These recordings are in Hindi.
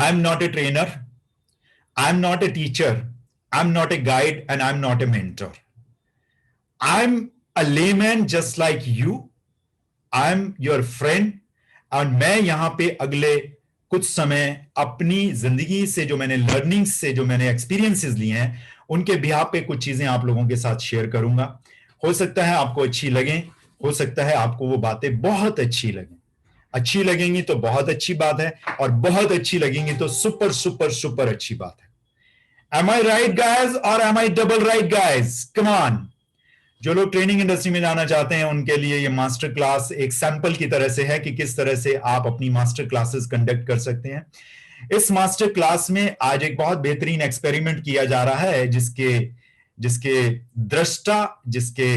I am not a trainer, I am not a teacher, I am not a guide and I am not a mentor. I am a layman just like you. I am your friend. और मैं यहां पे अगले कुछ समय अपनी जिंदगी से जो मैंने लर्निंग्स से जो मैंने एक्सपीरियंसेस लिए हैं उनके बिहाफ पे कुछ चीजें आप लोगों के साथ शेयर करूंगा. हो सकता है आपको अच्छी लगे, हो सकता है आपको वो बातें बहुत अच्छी लगें. अच्छी लगेंगी तो बहुत अच्छी बात है, और बहुत अच्छी लगेंगी तो सुपर सुपर सुपर अच्छी बात है. Am I right guys or am I double right guys? Come on. जो लोग ट्रेनिंग इंडस्ट्री में जाना चाहते हैं उनके लिए ये मास्टर क्लास एक सैंपल की तरह से है कि किस तरह से आप अपनी मास्टर क्लासेस कंडक्ट कर सकते हैं. इस मास्टर क्लास में आज एक बहुत बेहतरीन एक्सपेरिमेंट किया जा रहा है जिसके जिसके दृष्टा, जिसके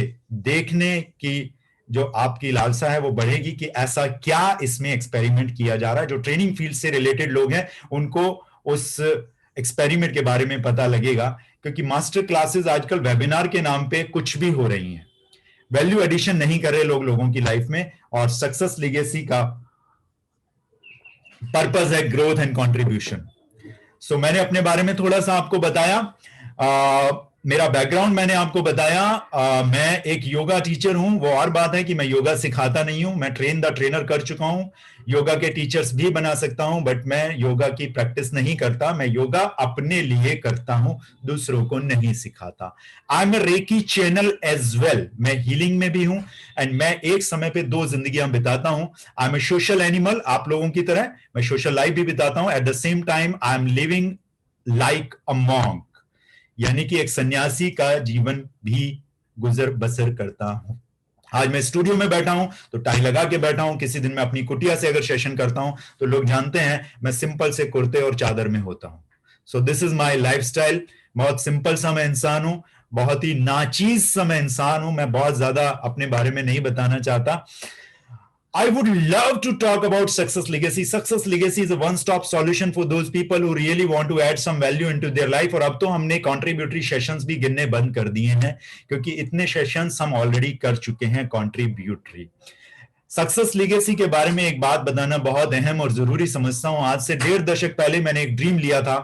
देखने की जो आपकी लालसा है वो बढ़ेगी कि ऐसा क्या इसमें एक्सपेरिमेंट किया जा रहा है. जो ट्रेनिंग फील्ड से रिलेटेड लोग हैं उनको उस एक्सपेरिमेंट के बारे में पता लगेगा, क्योंकि मास्टर क्लासेस आजकल वेबिनार के नाम पे कुछ भी हो रही हैं. वैल्यू एडिशन नहीं कर रहे लोग लोगों की लाइफ में, और सक्सेस लेगेसी का पर्पस है ग्रोथ एंड कंट्रीब्यूशन. सो मैंने अपने बारे में थोड़ा सा आपको बताया, मेरा बैकग्राउंड मैंने आपको बताया. मैं एक योगा टीचर हूं. वो और बात है कि मैं योगा सिखाता नहीं हूं, मैं ट्रेन द ट्रेनर कर चुका हूं. योगा के टीचर्स भी बना सकता हूं, बट मैं योगा की प्रैक्टिस नहीं करता. मैं योगा अपने लिए करता हूं, दूसरों को नहीं सिखाता. I am a Reiki channel as well. मैं हीलिंग में भी हूं, एंड मैं एक समय पे 2 जिंदगियां बिताता हूं. I am a social animal. आप लोगों की तरह मैं सोशल लाइफ भी बिताता हूं. At the same time I am living like a monk, यानी कि एक सन्यासी का जीवन भी गुजर बसर करता हूं. आज मैं स्टूडियो में बैठा हूं तो टाई लगा के बैठा हूं. किसी दिन मैं अपनी कुटिया से अगर सेशन करता हूं तो लोग जानते हैं मैं सिंपल से कुर्ते और चादर में होता हूं. So this is my lifestyle. बहुत सिंपल सा मैं इंसान हूं, बहुत ही नाचीज सा मैं इंसान हूं. मैं बहुत ज्यादा अपने बारे में नहीं बताना चाहता. I would love to talk about success legacy. Success legacy is a one-stop solution for those people who really want to add some value into their life. और अब तो हमने contributory sessions भी गिनने बंद कर दिए हैं, क्योंकि इतने sessions हम already कर चुके हैं contributory. सक्सेस लेगेसी के बारे में एक बात बताना बहुत अहम और जरूरी समझता हूं. आज से 1.5 दशक पहले मैंने एक ड्रीम लिया था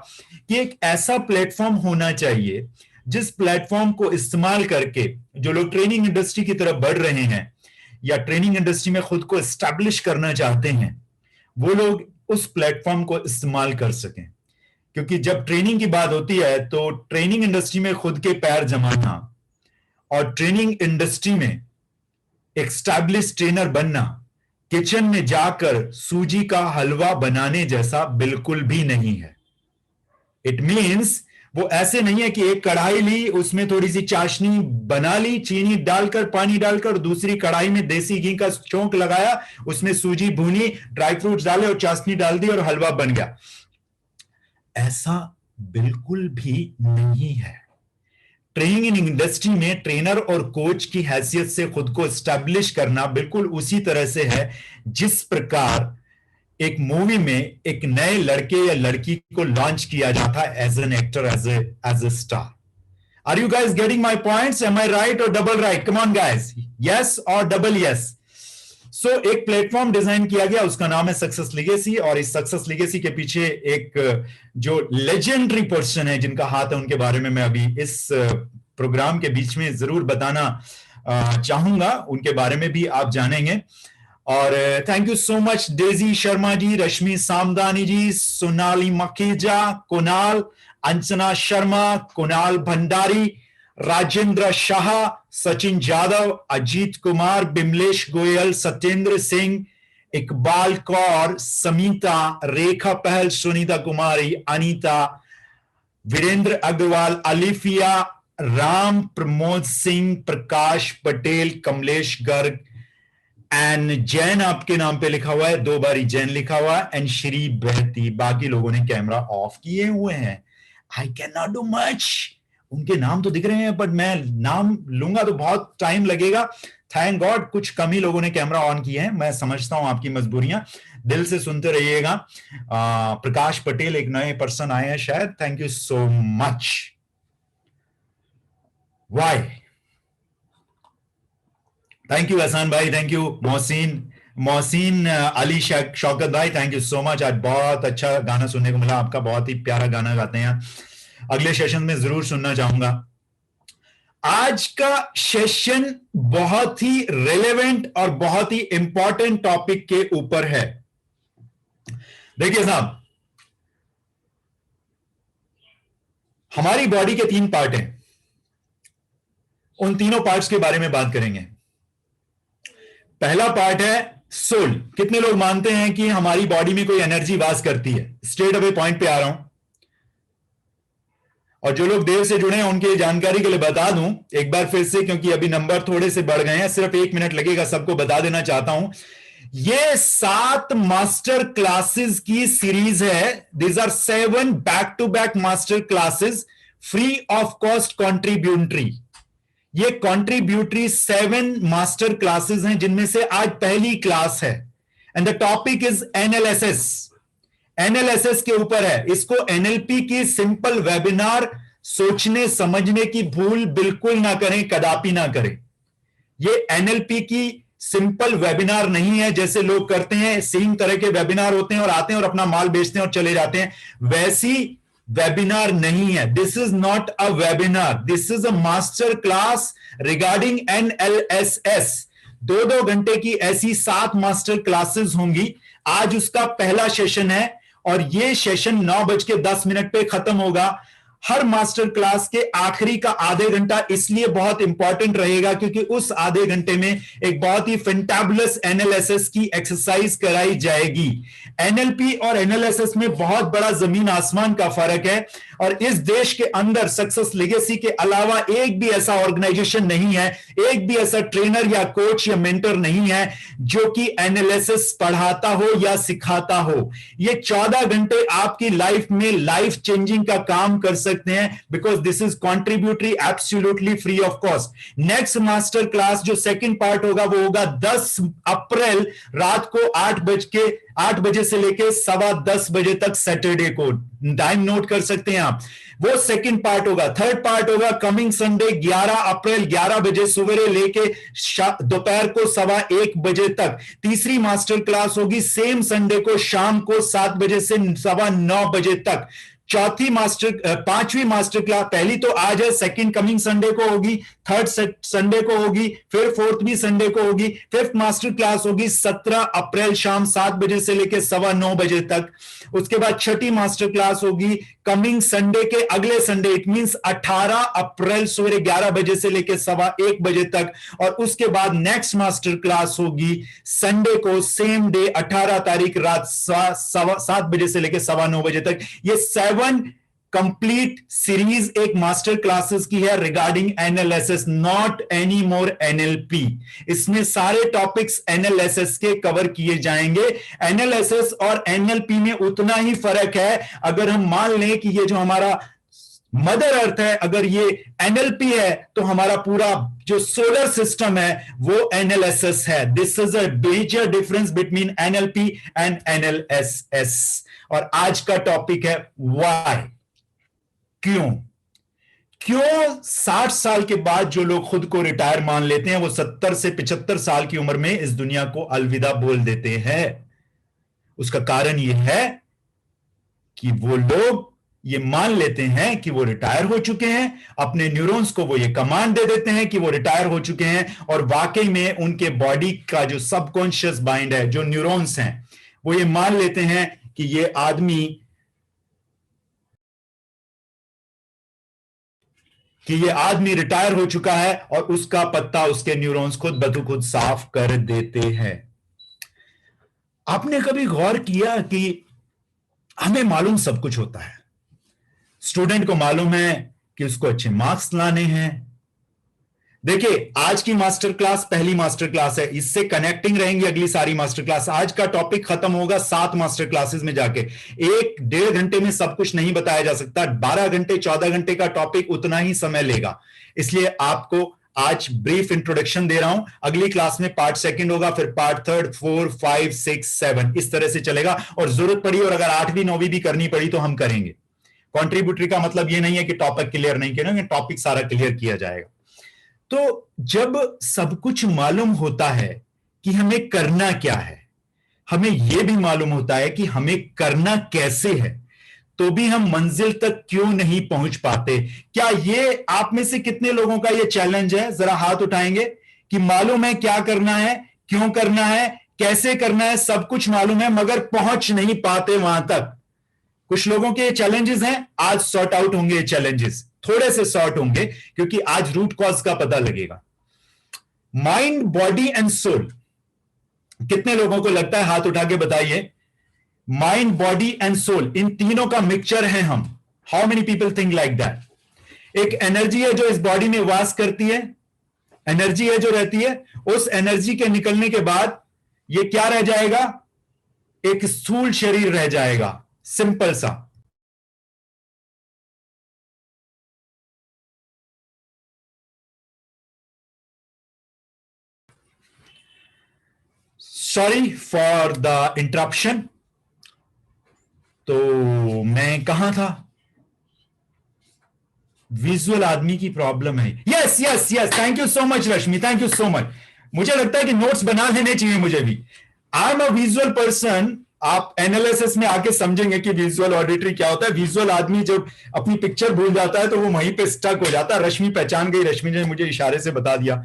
कि एक ऐसा प्लेटफॉर्म होना चाहिए जिस प्लेटफॉर्म को इस्तेमाल करके जो लोग ट्रेनिंग इंडस्ट्री की तरफ बढ़ रहे हैं या ट्रेनिंग इंडस्ट्री में खुद को एस्टैब्लिश करना चाहते हैं, वो लोग उस प्लेटफॉर्म को इस्तेमाल कर सकें. क्योंकि जब ट्रेनिंग की बात होती है तो ट्रेनिंग इंडस्ट्री में खुद के पैर जमाना और ट्रेनिंग इंडस्ट्री में एस्टैब्लिश ट्रेनर बनना किचन में जाकर सूजी का हलवा बनाने जैसा बिल्कुल भी नहीं है. इट मीन्स वो ऐसे नहीं है कि एक कढ़ाई ली, उसमें थोड़ी सी चाशनी बना ली, चीनी डालकर पानी डालकर, दूसरी कढ़ाई में देसी घी का चौंक लगाया, उसमें सूजी भूनी, ड्राई फ्रूट्स डाले और चाशनी डाल दी और हलवा बन गया. ऐसा बिल्कुल भी नहीं है. ट्रेनिंग इंडस्ट्री में ट्रेनर और कोच की हैसियत से खुद को एस्टैब्लिश करना बिल्कुल उसी तरह से है जिस प्रकार एक मूवी में एक नए लड़के या लड़की को लॉन्च किया जाता है as an actor, as a star. Are you guys getting my points? Am I right और double right? Come on guys, yes और डबल यस. सो एक प्लेटफॉर्म डिजाइन किया गया, उसका नाम है सक्सेस लेगेसी. और इस सक्सेस लेगेसी के पीछे एक जो लेजेंडरी पर्सन है जिनका हाथ है, उनके बारे में मैं अभी इस प्रोग्राम के बीच में जरूर बताना चाहूंगा. उनके बारे में भी आप जानेंगे. और thank you so much Daisy Sharma ji, Rashmi Samdani ji, Sonali Makhija, Kunal, Anjana Sharma, Kunal Bhandari, Rajendra Shah, Sachin Yadav, Ajit Kumar, Bimlesh Goyal, Satyendra Singh, Iqbal Kaur, Samita, Rekha Pahal, Sunita Kumari, Anita, Virendra Agarwal, Alifiya, Ram Pramod Singh, Prakash Patel, Kamlesh Garg, and Jain आपके नाम पे लिखा हुआ है, 2 बारी जैन लिखा हुआ है, एंड श्री बहती. बाकी लोगों ने कैमरा ऑफ किए हुए हैं. I can not do much. उनके नाम तो दिख रहे हैं, बट मैं नाम लूंगा तो बहुत टाइम लगेगा. थैंक गॉड कुछ कम ही लोगों ने कैमरा ऑन किए हैं. मैं समझता हूं आपकी मजबूरियां, दिल से सुनते रहिएगा. प्रकाश पटेल एक नए पर्सन आए हैं शायद. Thank you so much. वाई, थैंक यू एहसान भाई, थैंक यू मोहसिन, मोहसिन अली शौकत भाई, थैंक यू सो मच। आज बहुत अच्छा गाना सुनने को मिला आपका, बहुत ही प्यारा गाना गाते हैं। अगले सेशन में जरूर सुनना चाहूंगा। आज का सेशन बहुत ही रेलेवेंट और बहुत ही इंपॉर्टेंट टॉपिक के ऊपर है। देखिए साहब, हमारी बॉडी के 3 पार्ट हैं, उन तीनों पार्ट्स के बारे में बात करेंगे। पहला पार्ट है सोल। कितने लोग मानते हैं कि हमारी बॉडी में कोई एनर्जी वास करती है? स्ट्रेट अवे पॉइंट पे आ रहा हूं, और जो लोग देर से जुड़े हैं उनकी जानकारी के लिए बता दूं एक बार फिर से, क्योंकि अभी नंबर थोड़े से बढ़ गए हैं, सिर्फ 1 मिनट लगेगा, सबको बता देना चाहता हूं। ये 7 मास्टर क्लासेस की सीरीज है। These are 7 back to back master classes, free of cost contributory. ये कॉन्ट्रीब्यूटरी 7 मास्टर क्लासेस हैं, जिनमें से आज पहली क्लास है, and the topic is NLSS. NLSS के ऊपर है। इसको एनएलपी की सिंपल वेबिनार सोचने समझने की भूल बिल्कुल ना करें, कदापि ना करें। ये एनएलपी की सिंपल वेबिनार नहीं है, जैसे लोग करते हैं। सेम तरह के वेबिनार होते हैं और आते हैं और अपना माल बेचते हैं और चले जाते हैं, वैसी वेबिनार नहीं है। This is not a webinar, this is a master class regarding NLSS. 2-2 घंटे की ऐसी 7 मास्टर क्लासेस होंगी। आज उसका पहला सेशन है और ये सेशन 9:10 पे खत्म होगा। हर मास्टर क्लास के आखिरी का आधे घंटा इसलिए बहुत इंपॉर्टेंट रहेगा क्योंकि उस आधे घंटे में एक बहुत ही फैंटाबुलस एनालिसिस की एक्सरसाइज कराई जाएगी। एनएलपी और एनालिसिस में बहुत बड़ा जमीन आसमान का फर्क है, और इस देश के अंदर सक्सेस लेगेसी के अलावा एक भी ऐसा ऑर्गेनाइजेशन नहीं है, एक भी ऐसा ट्रेनर या कोच या मेंटर नहीं है जो कि एनालिसिस पढ़ाता हो या सिखाता हो। ये 14 घंटे आपकी लाइफ में लाइफ चेंजिंग का काम कर सकते हैं, because this is contributory, absolutely free of cost. Next master class जो सेकंड पार्ट होगा वो होगा 10 अप्रैल रात को 8 बजे से लेकर 10:15 बजे तक, सैटरडे को। टाइम नोट कर सकते हैं आप। वो सेकंड पार्ट होगा। थर्ड पार्ट होगा कमिंग संडे 11 अप्रैल 11 बजे सवेरे लेके दोपहर को 1:15 बजे तक। तीसरी मास्टर क्लास होगी सेम संडे को शाम को 7 बजे से 9:15 बजे तक। पांचवी मास्टर क्लास, पहली तो आज है, सेकंड कमिंग संडे को होगी, थर्ड संडे को होगी, फिर फोर्थ भी संडे को होगी। फिफ्थ मास्टर क्लास होगी 17 अप्रैल शाम 7 बजे से लेकर 9:15 बजे तक। उसके बाद छठी मास्टर क्लास होगी कमिंग संडे के अगले संडे, इट मींस 18 अप्रैल सवेरे 11 बजे से लेकर 1:15 बजे तक। और उसके बाद नेक्स्ट मास्टर क्लास होगी संडे को सेम डे 18 तारीख रात 7 बजे से लेकर 9:15 बजे तक। ये 7 कंप्लीट सीरीज एक मास्टर क्लासेस की है regarding analysis, not any more NLP. इसमें सारे टॉपिक्स एनालिसिस के कवर किए जाएंगे। एनालिसिस और एनएलपी में उतना ही फर्क है। अगर हम मान लें कि ये जो हमारा मदर अर्थ है, अगर ये एनएलपी है, तो हमारा पूरा जो सोलर सिस्टम है वो एनालिसिस है। This is a major difference between NLP and NLSS. और आज का टॉपिक है व्हाई, क्यों 60 साल के बाद जो लोग खुद को रिटायर मान लेते हैं वो 70 से 75 साल की उम्र में इस दुनिया को अलविदा बोल देते हैं। उसका कारण यह है कि वो लोग ये मान लेते हैं कि वो रिटायर हो चुके हैं, अपने न्यूरॉन्स को वो ये कमांड दे देते हैं कि वो रिटायर हो चुके हैं, और वाकई में उनके बॉडी का जो सबकॉन्शियस माइंड है, जो न्यूरॉन्स हैं, वो ये मान लेते हैं कि ये आदमी रिटायर हो चुका है, और उसका पत्ता उसके न्यूरॉन्स खुद ब खुद साफ कर देते हैं। आपने कभी गौर किया कि हमें मालूम सब कुछ होता है, स्टूडेंट को मालूम है कि उसको अच्छे मार्क्स लाने हैं। देखिए, आज की मास्टर क्लास पहली मास्टर क्लास है, इससे कनेक्टिंग रहेंगी अगली सारी मास्टर क्लास। आज का टॉपिक खत्म होगा 7 मास्टर क्लासेस में जाके। 1-1.5 घंटे में सब कुछ नहीं बताया जा सकता। 12 घंटे 14 घंटे का टॉपिक उतना ही समय लेगा। इसलिए आपको आज ब्रीफ इंट्रोडक्शन दे रहा हूं। अगली क्लास में पार्ट सेकंड होगा, फिर पार्ट थर्ड, 4, 5, 6, 7 इस तरह से चलेगा। और जरूरत पड़ी और अगर 8वीं 9वीं भी करनी पड़ी तो हम करेंगे। कॉन्ट्रीब्यूटरी का मतलब यह नहीं है कि टॉपिक क्लियर नहीं करेंगे, टॉपिक सारा क्लियर किया जाएगा। तो जब सब कुछ मालूम होता है कि हमें करना क्या है, हमें यह भी मालूम होता है कि हमें करना कैसे है, तो भी हम मंजिल तक क्यों नहीं पहुंच पाते। क्या ये आप में से कितने लोगों का ये चैलेंज है? जरा हाथ उठाएंगे कि मालूम है क्या करना है, क्यों करना है, कैसे करना है, सब कुछ मालूम है मगर पहुंच नहीं पाते वहां तक। कुछ लोगों के चैलेंजेस हैं, आज सॉर्ट आउट होंगे। ये चैलेंजेस थोड़े से सॉर्ट होंगे क्योंकि आज रूट कॉज का पता लगेगा। माइंड, बॉडी एंड सोल, कितने लोगों को लगता है, हाथ उठा के बताइए, माइंड, बॉडी एंड सोल, इन तीनों का मिक्सचर है हम। How many people think like that? एक एनर्जी है जो इस बॉडी में वास करती है, एनर्जी है जो रहती है, उस एनर्जी के निकलने के बाद ये क्या रह जाएगा? एक स्थूल शरीर रह जाएगा, सिंपल सा। Sorry for the interruption. तो मैं कहां था? विजुअल आदमी की प्रॉब्लम है। Yes yes yes, thank you so much Rashmi, thank you so much. मुझे लगता है कि नोट्स बना लेने चाहिए मुझे भी। I am a visual person. आप एनालिसिस में आके समझेंगे कि विजुअल ऑडिटरी क्या होता है। विजुअल आदमी जब अपनी पिक्चर भूल जाता है तो वो वहीं पे स्टक हो जाता है। रश्मि पहचान गई, रश्मि ने मुझे इशारे से बता दिया।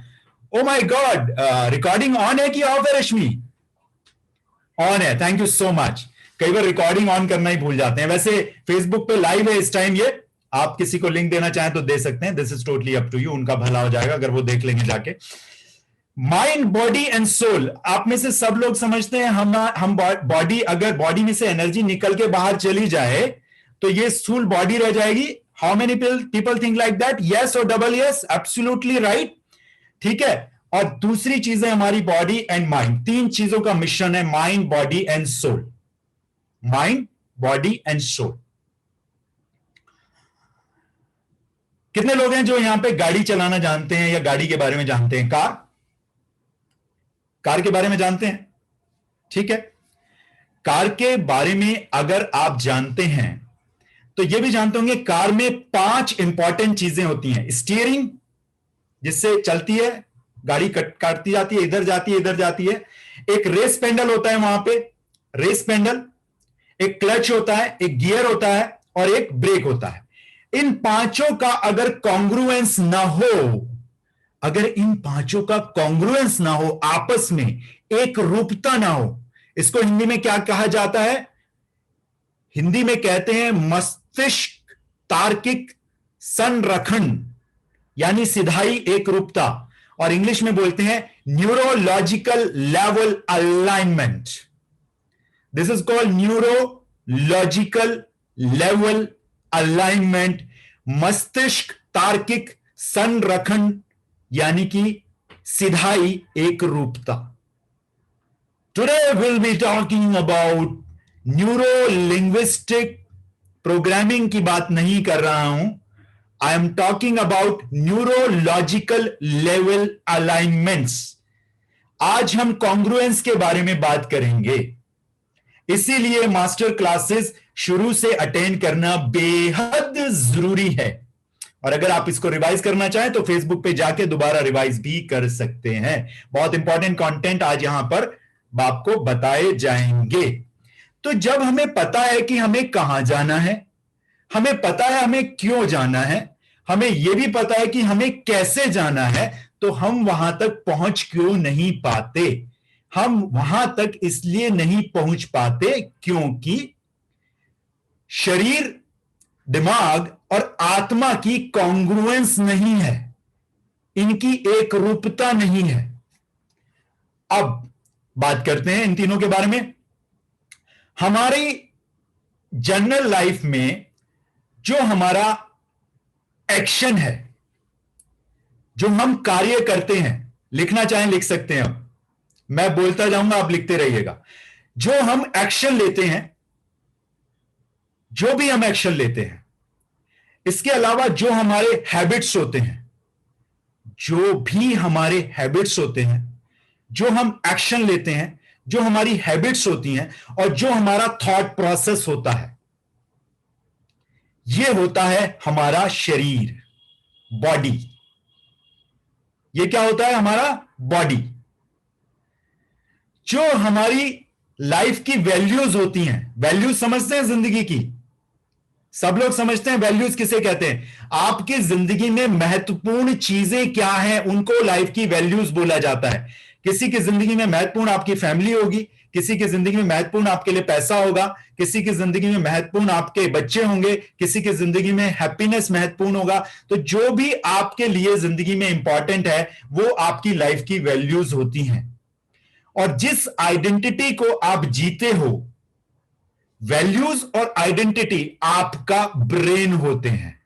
Oh my God, recording on है कि ऑफ है रश्मि? ऑन है, थैंक यू सो मच। कई बार रिकॉर्डिंग ऑन करना ही भूल जाते हैं। वैसे फेसबुक पे लाइव है इस टाइम, ये आप किसी को लिंक देना चाहें तो दे सकते हैं। This is totally up to you, उनका भला हो जाएगा अगर वो देख लेंगे जाके। माइंड, बॉडी एंड सोल, आप में से सब लोग समझते हैं हम बॉडी, अगर बॉडी में से एनर्जी निकल के बाहर चली जाए तो ये स्थूल बॉडी रह जाएगी। How many people think like that? Yes और डबल यस, एब्सोल्युटली राइट। ठीक है। और दूसरी चीज है हमारी बॉडी एंड माइंड। तीन चीजों का मिश्रण है mind, body and soul. Mind, body and soul. कितने लोग हैं जो यहां पे गाड़ी चलाना जानते हैं या गाड़ी के बारे में जानते हैं? कार के बारे में जानते हैं? ठीक है। कार के बारे में अगर आप जानते हैं तो यह भी जानते होंगे कार में 5 इंपॉर्टेंट चीजें होती हैं। स्टीयरिंग, जिससे चलती है गाड़ी, काटती जाती है, इधर जाती है, इधर जाती है। एक रेस पेंडल होता है वहां पे, रेस पेंडल। एक क्लच होता है, एक गियर होता है और एक ब्रेक होता है। इन पांचों का अगर कॉन्ग्रुएंस ना हो, अगर इन पांचों का कॉन्ग्रुएंस ना हो, आपस में एक रूपता ना हो, इसको हिंदी में क्या कहा जाता है? हिंदी में कहते हैं मस्तिष्क तार्किक संरेखण, यानी सिधाई, एक रूपता। और इंग्लिश में बोलते हैं neurological level alignment. This is called neurological level alignment, मस्तिष्क तार्किक संरेखण, यानी कि सिधाई, एक रूपता। Today will be talking about neuro linguistic programming की बात नहीं कर रहा हूं। I am talking about neurological level alignments. आज हम कॉन्ग्रुएंस के बारे में बात करेंगे, इसीलिए मास्टर क्लासेस शुरू से अटेंड करना बेहद जरूरी है। और अगर आप इसको रिवाइज करना चाहें तो फेसबुक पे जाके दोबारा रिवाइज भी कर सकते हैं। बहुत इंपॉर्टेंट कंटेंट आज यहां पर आपको बताए जाएंगे। तो जब हमें पता है कि हमें कहां जाना है, हमें पता है हमें क्यों जाना है, हमें यह भी पता है कि हमें कैसे जाना है, तो हम वहां तक पहुंच क्यों नहीं पाते? हम वहां तक इसलिए नहीं पहुंच पाते क्योंकि शरीर, दिमाग और आत्मा की कॉन्ग्रुएंस नहीं है, इनकी एक रूपता नहीं है। अब बात करते हैं इन तीनों के बारे में। हमारी जनरल लाइफ में जो हमारा एक्शन है, जो हम कार्य करते हैं, लिखना चाहें लिख सकते हैं, मैं बोलता जाऊंगा आप लिखते रहिएगा। जो हम एक्शन लेते हैं, जो भी हम एक्शन लेते हैं, इसके अलावा जो हमारे हैबिट्स होते हैं, जो भी हमारे हैबिट्स होते हैं, जो हम एक्शन लेते हैं, जो हमारी हैबिट्स होती हैं और जो हमारा थॉट प्रोसेस होता है, यह होता है हमारा शरीर, बॉडी। यह क्या होता है? हमारा बॉडी। जो हमारी लाइफ की वैल्यूज होती हैं, वैल्यूज समझते हैं जिंदगी की, सब लोग समझते हैं वैल्यूज किसे कहते हैं। आपकी जिंदगी में महत्वपूर्ण चीजें क्या हैं, उनको लाइफ की वैल्यूज बोला जाता है। किसी की जिंदगी में महत्वपूर्ण आपकी फैमिली होगी, किसी की जिंदगी में महत्वपूर्ण आपके लिए पैसा होगा, किसी की जिंदगी में महत्वपूर्ण आपके बच्चे होंगे, किसी की जिंदगी में हैप्पीनेस महत्वपूर्ण होगा। तो जो भी आपके लिए जिंदगी में इंपॉर्टेंट है वो आपकी लाइफ की वैल्यूज होती हैं। और जिस आइडेंटिटी को आप जीते हो, वैल्यूज और आइडेंटिटी आपका ब्रेन होते हैं।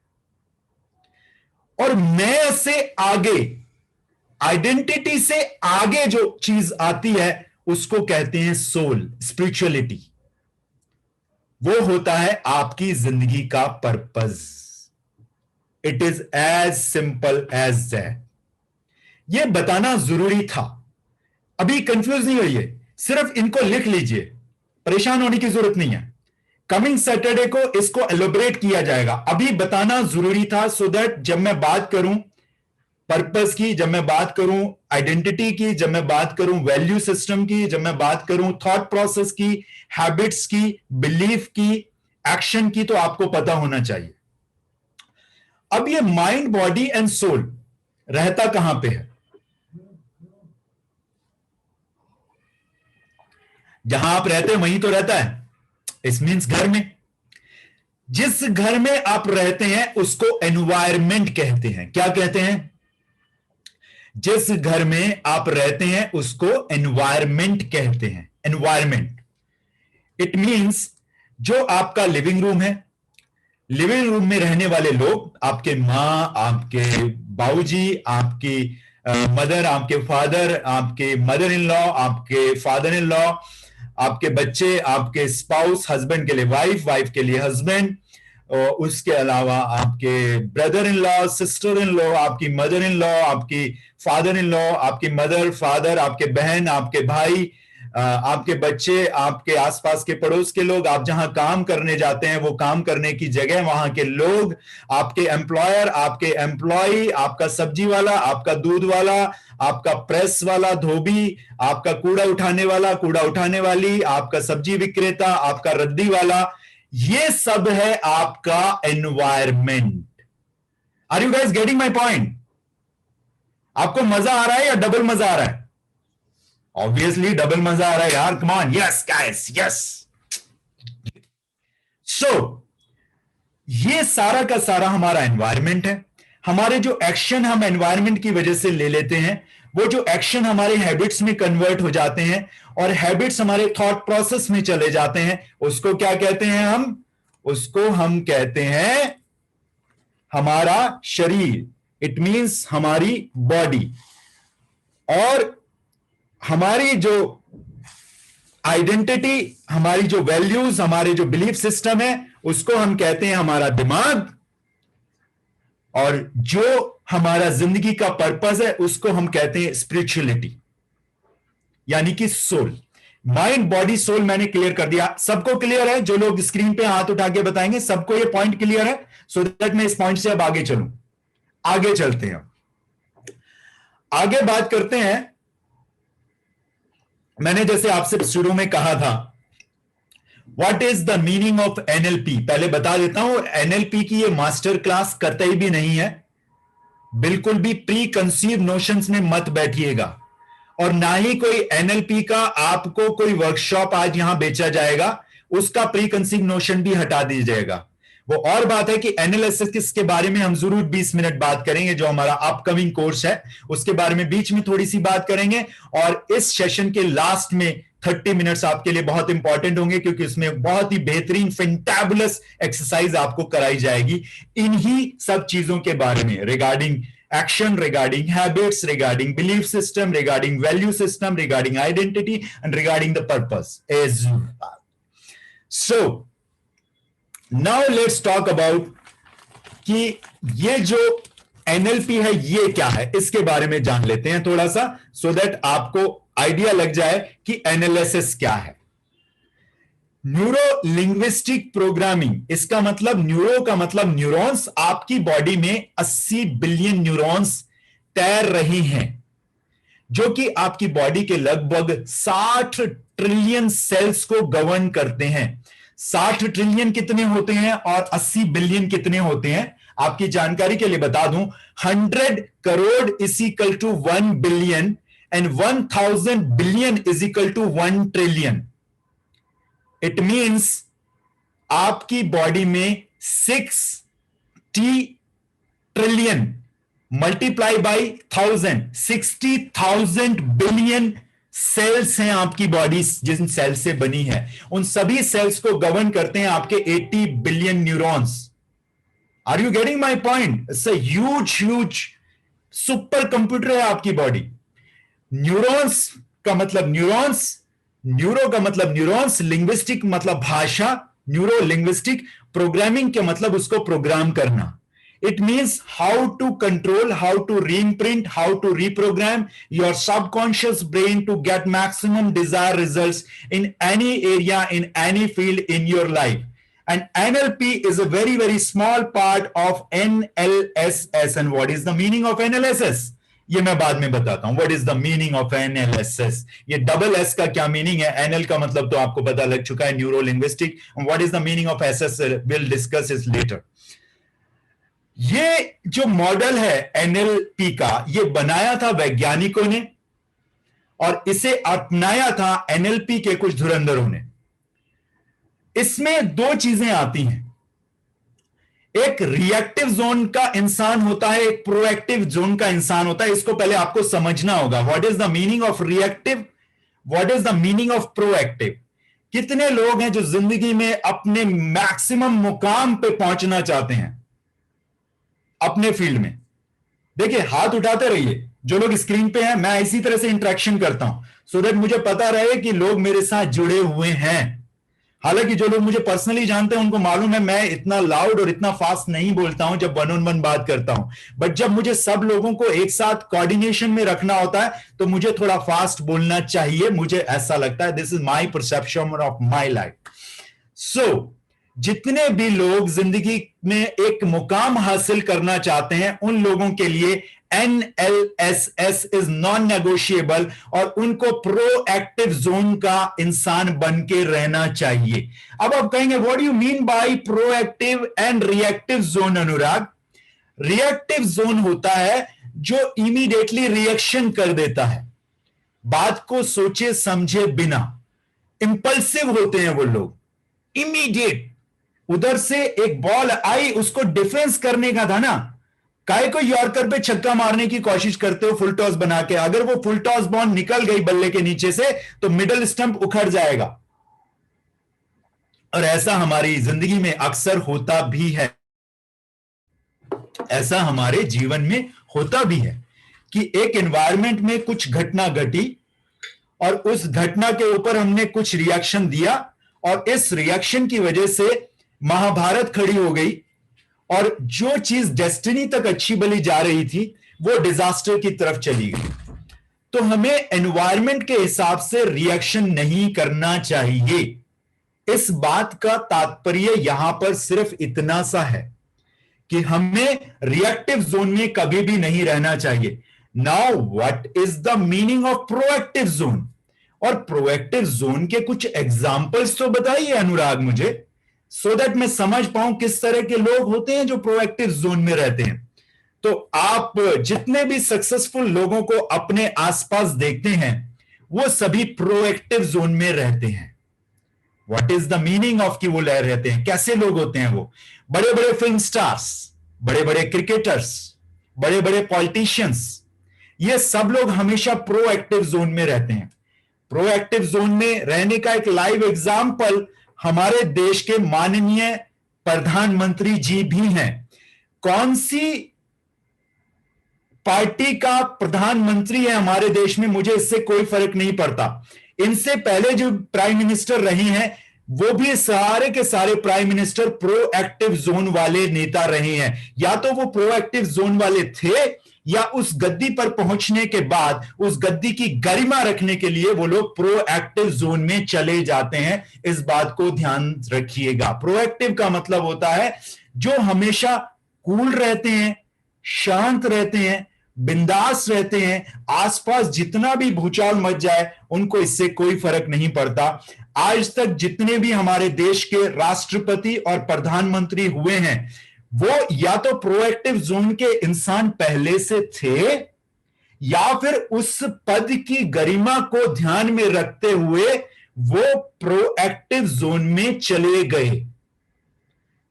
और मैं से आगे, आइडेंटिटी से आगे जो चीज आती है उसको कहते हैं सोल, स्पिरिचुअलिटी। वो होता है आपकी जिंदगी का purpose. It is as simple as that. ये बताना जरूरी था। अभी कंफ्यूज नहीं होइए, सिर्फ इनको लिख लीजिए, परेशान होने की जरूरत नहीं है। कमिंग सैटरडे को इसको एलोबरेट किया जाएगा। अभी बताना जरूरी था सो दैट जब मैं बात करूं पर्पस की, जब मैं बात करूं आइडेंटिटी की, जब मैं बात करूं वैल्यू सिस्टम की, जब मैं बात करूं थॉट प्रोसेस की, हैबिट्स की, बिलीफ की, एक्शन की, तो आपको पता होना चाहिए। अब ये माइंड, बॉडी एंड सोल रहता कहां पे है? जहां आप रहते हैं वहीं तो रहता है। इस मीन्स घर में। जिस घर में आप रहते हैं उसको एनवायरमेंट कहते हैं। क्या कहते हैं? जिस घर में आप रहते हैं उसको एनवायरमेंट कहते हैं। एनवायरमेंट, इट मीन्स जो आपका लिविंग रूम है, लिविंग रूम में रहने वाले लोग, आपके मां, आपके बाबूजी, आपकी मदर, आपके फादर, आपके मदर इन लॉ, आपके फादर इन लॉ, आपके बच्चे, आपके स्पाउस, हस्बैंड के लिए वाइफ, वाइफ के लिए हस्बैंड, और उसके अलावा आपके brother in law, sister in law, आपकी मदर इन लॉ, आपकी फादर इन लॉ, आपकी मदर, फादर, आपके बहन, आपके भाई, आपके बच्चे, आपके आसपास के पड़ोस के लोग, आप जहां काम करने जाते हैं वो काम करने की जगह, वहां के लोग, आपके एम्प्लॉयर, आपके एम्प्लॉय, आपका सब्जी वाला, आपका दूध वाला, आपका प्रेस वाला, धोबी, आपका कूड़ा उठाने वाला, कूड़ा उठाने वाली, आपका सब्जी विक्रेता, आपका रद्दी वाला, ये सब है आपका environment. Are you guys getting my point? आपको मजा आ रहा है या डबल मजा आ रहा है? ऑब्वियसली डबल मजा आ रहा है यार, come on, yes guys, yes. So ये सारा का सारा हमारा एनवायरमेंट है। हमारे जो एक्शन हम एनवायरमेंट की वजह से ले लेते हैं, वो जो एक्शन हमारे हैबिट्स में कन्वर्ट हो जाते हैं और हैबिट्स हमारे थॉट प्रोसेस में चले जाते हैं, उसको क्या कहते हैं हम? उसको हम कहते हैं हमारा शरीर। इट मींस हमारी बॉडी। और हमारी जो आइडेंटिटी, हमारी जो वैल्यूज, हमारे जो बिलीफ सिस्टम है, उसको हम कहते हैं हमारा दिमाग। और जो हमारा जिंदगी का पर्पस है उसको हम कहते हैं स्पिरिचुअलिटी, यानी कि सोल। माइंड, बॉडी, सोल मैंने क्लियर कर दिया। सबको क्लियर है? जो लोग स्क्रीन पे हाथ उठा के बताएंगे सबको ये पॉइंट क्लियर है, सो दैट मैं इस पॉइंट से अब आगे चलूं। आगे चलते हैं, आगे बात करते हैं। मैंने जैसे आपसे शुरू में कहा था, what is the meaning of NLP, पहले बता देता हूं। एनएलपी की ये मास्टर क्लास कतई भी नहीं है, बिल्कुल भी प्री कंसीव नोशंस में मत बैठिएगा, और ना ही कोई एनएलपी का आपको कोई वर्कशॉप आज यहां बेचा जाएगा, उसका प्री कंसीव नोशन भी हटा दीजिएगा। वो और बात है कि एनालिसिस के बारे में हम जरूर 20 मिनट बात करेंगे, जो हमारा अपकमिंग कोर्स है उसके बारे में बीच में थोड़ी सी बात करेंगे। और इस सेशन के लास्ट में 30 मिनट्स आपके लिए बहुत इंपॉर्टेंट होंगे, क्योंकि उसमें बहुत ही बेहतरीन फैंटाबुलस एक्सरसाइज आपको कराई जाएगी इन्हीं सब चीजों के बारे में, regarding action, regarding habits, regarding belief system, regarding value system, regarding identity, and regarding the purpose as well. So now let's talk about कि ये जो NLP है ये क्या है, इसके बारे में जान लेते हैं थोड़ा सा, so that आपको आइडिया लग जाए कि एनालिसिस क्या है। न्यूरो लिंग्विस्टिक प्रोग्रामिंग, इसका मतलब न्यूरो का मतलब न्यूरॉन्स। आपकी बॉडी में 80 बिलियन न्यूरॉन्स तैर रही हैं। जो कि आपकी बॉडी के लगभग 60 ट्रिलियन सेल्स को गवर्न करते हैं। 60 ट्रिलियन कितने होते हैं और 80 बिलियन कितने होते हैं? आपकी जानकारी के लिए बता दूं, 100 crore is equal to 1 billion and 1000 billion is equal to 1 trillion. It means आपकी बॉडी में 60 trillion multiply by 1000, 60,000 billion cells हैं आपकी बॉडी जिन सेल्स से बनी है। उन सभी सेल्स को गवर्न करते हैं आपके 80 billion neurons. Are you getting my point? It's a huge super computer है आपकी बॉडी। न्यूरॉन्स का मतलब न्यूरॉन्स, न्यूरो का मतलब न्यूरॉन्स, लिंग्विस्टिक मतलब भाषा, न्यूरो लिंग्विस्टिक, प्रोग्रामिंग के मतलब उसको प्रोग्राम करना। It means how to control, how to reimprint, how to reprogram your subconscious brain to get maximum desired results in any area, in any field in your life. And NLP is a very, very small part of NLSS. And what is the meaning of NLSS? ये मैं बाद में बताता हूं. What is the meaning of NLSS? ये डबल एस का क्या मीनिंग है? NL का मतलब तो आपको पता लग चुका है, neuro linguistic. What is the meaning of SS? We'll discuss it later. ये जो मॉडल है एनएलपी का, ये बनाया था वैज्ञानिकों ने और इसे अपनाया था एनएलपी के कुछ धुरंधरों ने। इसमें दो चीजें आती हैं, एक रिएक्टिव जोन का इंसान होता है, एक प्रोएक्टिव जोन का इंसान होता है। इसको पहले आपको समझना होगा। What is the meaning of reactive, what is the meaning of proactive. कितने लोग हैं जो जिंदगी में अपने मैक्सिमम मुकाम पे पहुंचना चाहते हैं अपने फील्ड में? देखिए, हाथ उठाते रहिए जो लोग स्क्रीन पे हैं। मैं इसी तरह से इंटरेक्शन करता हूं सो दैट मुझे पता रहे कि लोग मेरे साथ जुड़े हुए हैं। हालांकि जो लोग मुझे पर्सनली जानते हैं उनको मालूम है मैं इतना लाउड और इतना फास्ट नहीं बोलता हूं जब वन ऑन वन बात करता हूं, बट जब मुझे सब लोगों को एक साथ कोऑर्डिनेशन में रखना होता है तो मुझे थोड़ा फास्ट बोलना चाहिए। मुझे ऐसा लगता है, this is my perception of my life. So जितने भी लोग जिंदगी में एक मुकाम हासिल करना चाहते हैं उन लोगों के लिए NLSS इज नॉन नेगोशिएबल और उनको प्रोएक्टिव जोन का इंसान बन के रहना चाहिए। अब आप कहेंगे what do you mean by proactive and reactive zone? Anurag, reactive zone होता है जो इमीडिएटली रिएक्शन कर देता है, बात को सोचे समझे बिना। इंपल्सिव होते हैं वो लोग, इमीडिएट। उधर से एक बॉल आई, उसको डिफेंस करने का था ना, काहे को यॉर्कर पे छक्का मारने की कोशिश करते हो फुल टॉस बना के। अगर वो फुल टॉस बॉल निकल गई बल्ले के नीचे से तो मिडिल स्टंप उखड़ जाएगा। और ऐसा हमारी जिंदगी में अक्सर होता भी है, ऐसा हमारे जीवन में होता भी है कि एक एनवायरनमेंट में कुछ घटना घटी और उस घटना के ऊपर हमने कुछ रिएक्शन दिया और इस रिएक्शन की वजह से महाभारत खड़ी हो गई और जो चीज डेस्टिनी तक अच्छी भली जा रही थी वो डिजास्टर की तरफ चली गई। तो हमें एनवायरनमेंट के हिसाब से रिएक्शन नहीं करना चाहिए। इस बात का तात्पर्य यहां पर सिर्फ इतना सा है कि हमें रिएक्टिव जोन में कभी भी नहीं रहना चाहिए। Now what is the meaning of proactive zone? और प्रोएक्टिव जोन के कुछ एग्जाम्पल्स तो बताइए अनुराग मुझे, सो दैट मैं समझ पाऊं किस तरह के लोग होते हैं जो प्रोएक्टिव जोन में रहते हैं। तो आप जितने भी सक्सेसफुल लोगों को अपने आसपास देखते हैं वो सभी प्रोएक्टिव जोन में रहते हैं। What is the meaning of कि वो रहते हैं? कैसे लोग होते हैं वो? बड़े बड़े फिल्म स्टार्स, बड़े बड़े क्रिकेटर्स, बड़े बड़े पॉलिटिशियंस, ये सब लोग हमेशा प्रोएक्टिव जोन में रहते हैं। प्रोएक्टिव जोन में रहने का एक लाइव एग्जाम्पल हमारे देश के माननीय प्रधानमंत्री जी भी हैं। कौन सी पार्टी का प्रधानमंत्री है हमारे देश में, मुझे इससे कोई फर्क नहीं पड़ता। इनसे पहले जो प्राइम मिनिस्टर रहे हैं वो भी सारे के सारे प्राइम मिनिस्टर प्रोएक्टिव जोन वाले नेता रहे हैं। या तो वो प्रोएक्टिव जोन वाले थे या उस गद्दी पर पहुंचने के बाद उस गद्दी की गरिमा रखने के लिए वो लोग प्रोएक्टिव जोन में चले जाते हैं। इस बात को ध्यान रखिएगा। प्रोएक्टिव का मतलब होता है जो हमेशा कूल रहते हैं, शांत रहते हैं, बिंदास रहते हैं, आसपास जितना भी भूचाल मच जाए उनको इससे कोई फर्क नहीं पड़ता। आज तक जितने भी हमारे देश के राष्ट्रपति और प्रधानमंत्री हुए हैं, वो या तो प्रोएक्टिव जोन के इंसान पहले से थे, या फिर उस पद की गरिमा को ध्यान में रखते हुए वो प्रोएक्टिव जोन में चले गए।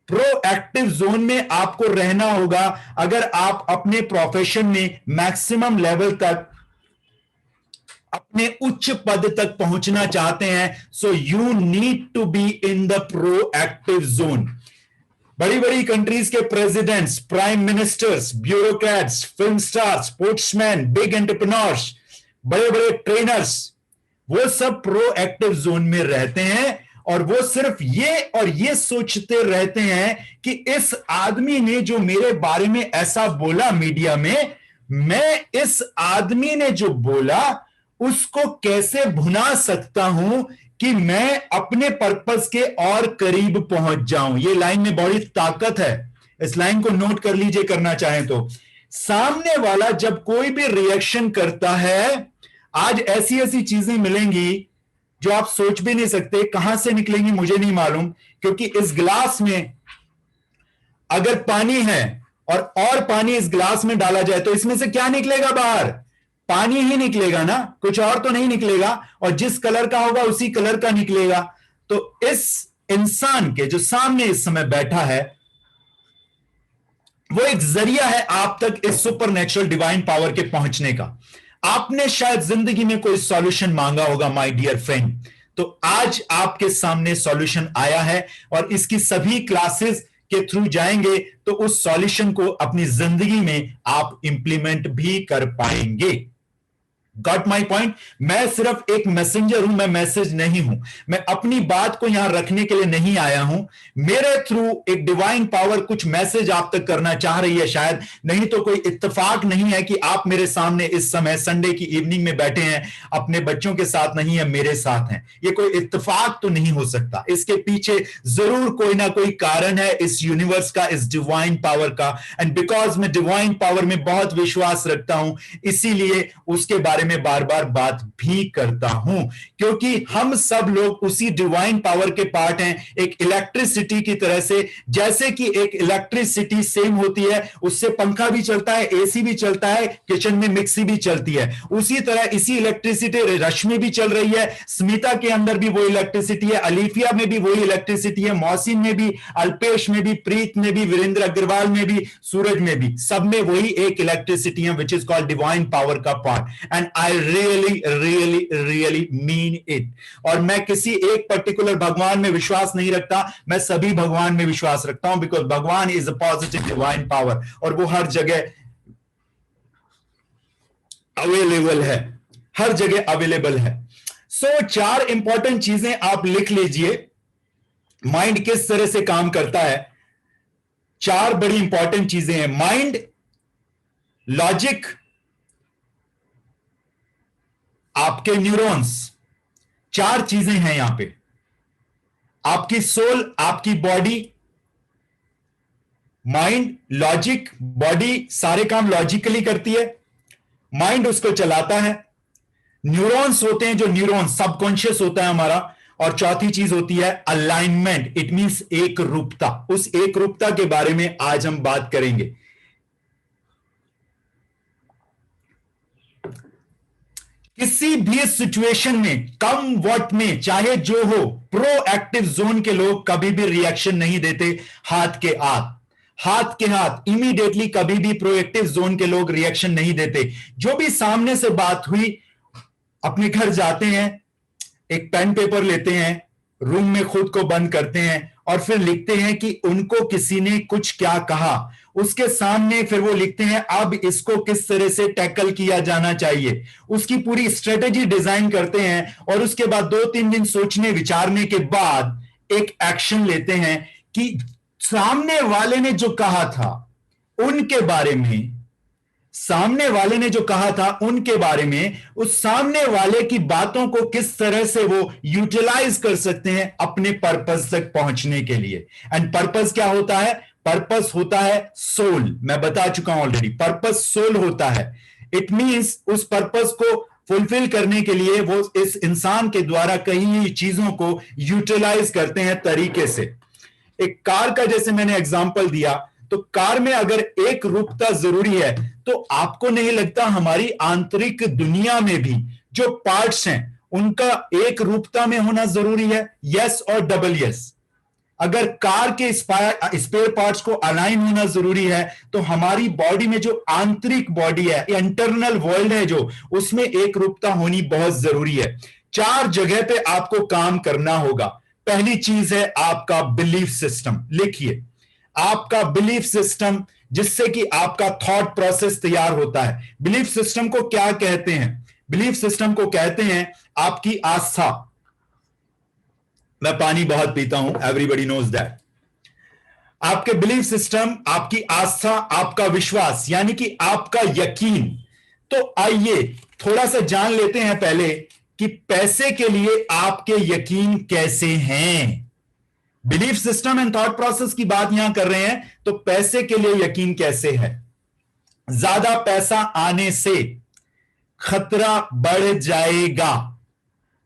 प्रोएक्टिव जोन में आपको रहना होगा अगर आप अपने प्रोफेशन में मैक्सिमम लेवल तक, अपने उच्च पद तक पहुंचना चाहते हैं। So you need to be in the proactive zone. बड़ी बड़ी कंट्रीज के presidents, prime ministers, bureaucrats, film stars, sportsman, big entrepreneurs, बड़े बड़े ट्रेनर्स, वो सब प्रोएक्टिव जोन में रहते हैं और वो सिर्फ ये सोचते रहते हैं कि इस आदमी ने जो मेरे बारे में ऐसा बोला मीडिया में, मैं इस आदमी ने जो बोला उसको कैसे भुना सकता हूं कि मैं अपने पर्पस के और करीब पहुंच जाऊं। ये लाइन में बड़ी ताकत है, इस लाइन को नोट कर लीजिए करना चाहें तो। सामने वाला जब कोई भी रिएक्शन करता है, आज ऐसी ऐसी चीजें मिलेंगी जो आप सोच भी नहीं सकते, कहां से निकलेंगी मुझे नहीं मालूम, क्योंकि इस गिलास में अगर पानी है और पानी इस गिलास में डाला जाए तो इसमें से क्या निकलेगा बाहर? पानी ही निकलेगा ना, कुछ और तो नहीं निकलेगा, और जिस कलर का होगा उसी कलर का निकलेगा। तो इस इंसान के जो सामने इस समय बैठा है, वो एक जरिया है आप तक इस सुपरनेचुरल डिवाइन पावर के पहुंचने का। आपने शायद जिंदगी में कोई सॉल्यूशन मांगा होगा माय डियर फ्रेंड, तो आज आपके सामने सॉल्यूशन आया है और इसकी सभी क्लासेस के थ्रू जाएंगे तो उस सॉल्यूशन को अपनी जिंदगी में आप इंप्लीमेंट भी कर पाएंगे। Got my point? मैं सिर्फ एक मैसेंजर हूं, मैं मैसेज नहीं हूं। मैं अपनी बात को यहां रखने के लिए नहीं आया हूं। मेरे थ्रू एक डिवाइन पावर कुछ मैसेज आप तक करना चाह रही है शायद, नहीं तो कोई इत्तेफाक नहीं है कि आप मेरे सामने इस समय संडे की इवनिंग में बैठे हैं, अपने बच्चों के साथ नहीं है, मेरे साथ हैं। ये कोई इत्तेफाक तो नहीं हो सकता, इसके पीछे जरूर कोई ना कोई कारण है इस यूनिवर्स का, इस डिवाइन पावर का। एंड बिकॉज मैं डिवाइन पावर में बहुत विश्वास रखता हूं, इसीलिए उसके बारे में बार बार बात भी करता हूं, क्योंकि हम सब लोग उसी डिवाइन पावर के पार्ट हैं। एक इलेक्ट्रिसिटी की तरह से, जैसे कि एक इलेक्ट्रिसिटी सेम होती है, उससे पंखा भी चलता है, एसी भी चलता है, किचन में मिक्सी भी चलती है, उसी तरह इसी इलेक्ट्रिसिटी रश्मि भी चल रही है, स्मिता के अंदर भी वो इलेक्ट्रिसिटी है, अलीफिया में भी वही इलेक्ट्रिसिटी है, मौसिन में भी, अल्पेश में भी, प्रीत में भी, वीरेंद्र अग्रवाल में भी, सूरज में भी, सब में वही एक इलेक्ट्रिसिटी है which is called divine power का part. And I really mean it। और मैं किसी एक पर्टिकुलर भगवान में विश्वास नहीं रखता, मैं सभी भगवान में विश्वास रखता हूं, बिकॉज भगवान is a positive divine power और वो हर जगह अवेलेबल है, हर जगह अवेलेबल है। सो 4 इंपॉर्टेंट चीजें आप लिख लीजिए, माइंड किस तरह से काम करता है। 4 बड़ी इंपॉर्टेंट चीजें हैं। माइंड, लॉजिक, आपके न्यूरॉन्स, 4 चीजें हैं यहां पे। आपकी सोल, आपकी बॉडी, माइंड, लॉजिक, बॉडी सारे काम लॉजिकली करती है, माइंड उसको चलाता है, न्यूरॉन्स होते हैं जो न्यूरॉन्स सबकॉन्शियस होता है हमारा, और चौथी चीज होती है अलाइनमेंट, इट मींस एक रूपता। उस एक रूपता के बारे में आज हम बात करेंगे। किसी भी सिचुएशन में, कम वॉट में, चाहे जो हो, प्रोएक्टिव जोन के लोग कभी भी रिएक्शन नहीं देते हाथ के हाथ इमीडिएटली कभी भी प्रोएक्टिव जोन के लोग रिएक्शन नहीं देते। जो भी सामने से बात हुई, अपने घर जाते हैं, एक पेन पेपर लेते हैं, रूम में खुद को बंद करते हैं और फिर लिखते हैं कि उनको किसी ने कुछ क्या कहा। उसके सामने फिर वो लिखते हैं अब इसको किस तरह से टैकल किया जाना चाहिए, उसकी पूरी स्ट्रेटेजी डिजाइन करते हैं और उसके बाद 2-3 दिन सोचने विचारने के बाद एक एक्शन लेते हैं कि सामने वाले ने जो कहा था उनके बारे में, सामने वाले ने जो कहा था उनके बारे में, उस सामने वाले की बातों को किस तरह से वो यूटिलाइज कर सकते हैं अपने पर्पस तक पहुंचने के लिए। एंड पर्पस क्या होता है? पर्पस होता है सोल, मैं बता चुका हूं ऑलरेडी, पर्पस सोल होता है। इट मींस उस पर्पस को फुलफिल करने के लिए वो इस इंसान के द्वारा कई चीजों को यूटिलाइज करते हैं तरीके से। एक कार का जैसे मैंने एग्जांपल दिया, तो कार में अगर एक रूपता जरूरी है, तो आपको नहीं लगता हमारी आंतरिक दुनिया में भी जो पार्ट्स हैं उनका एक रूपता में होना जरूरी है? यस और डबल यस। अगर कार के स्पेयर पार्ट्स को अलाइन होना जरूरी है, तो हमारी बॉडी में जो आंतरिक बॉडी है, इंटरनल वर्ल्ड है जो, उसमें एक रूपता होनी बहुत जरूरी है। 4 जगह पे आपको काम करना होगा। पहली चीज है आपका बिलीफ सिस्टम। लिखिए, आपका बिलीफ सिस्टम, जिससे कि आपका थॉट प्रोसेस तैयार होता है। बिलीफ सिस्टम को क्या कहते हैं? बिलीफ सिस्टम को कहते हैं आपकी आस्था। मैं पानी बहुत पीता हूं, एवरीबडी नोज दैट। आपके बिलीफ सिस्टम, आपकी आस्था, आपका विश्वास, यानी कि आपका यकीन। तो आइए थोड़ा सा जान लेते हैं पहले कि पैसे के लिए आपके यकीन कैसे हैं। Belief system and thought process की बात यहां कर रहे हैं, तो पैसे के लिए यकीन कैसे है? ज्यादा पैसा आने से खतरा बढ़ जाएगा।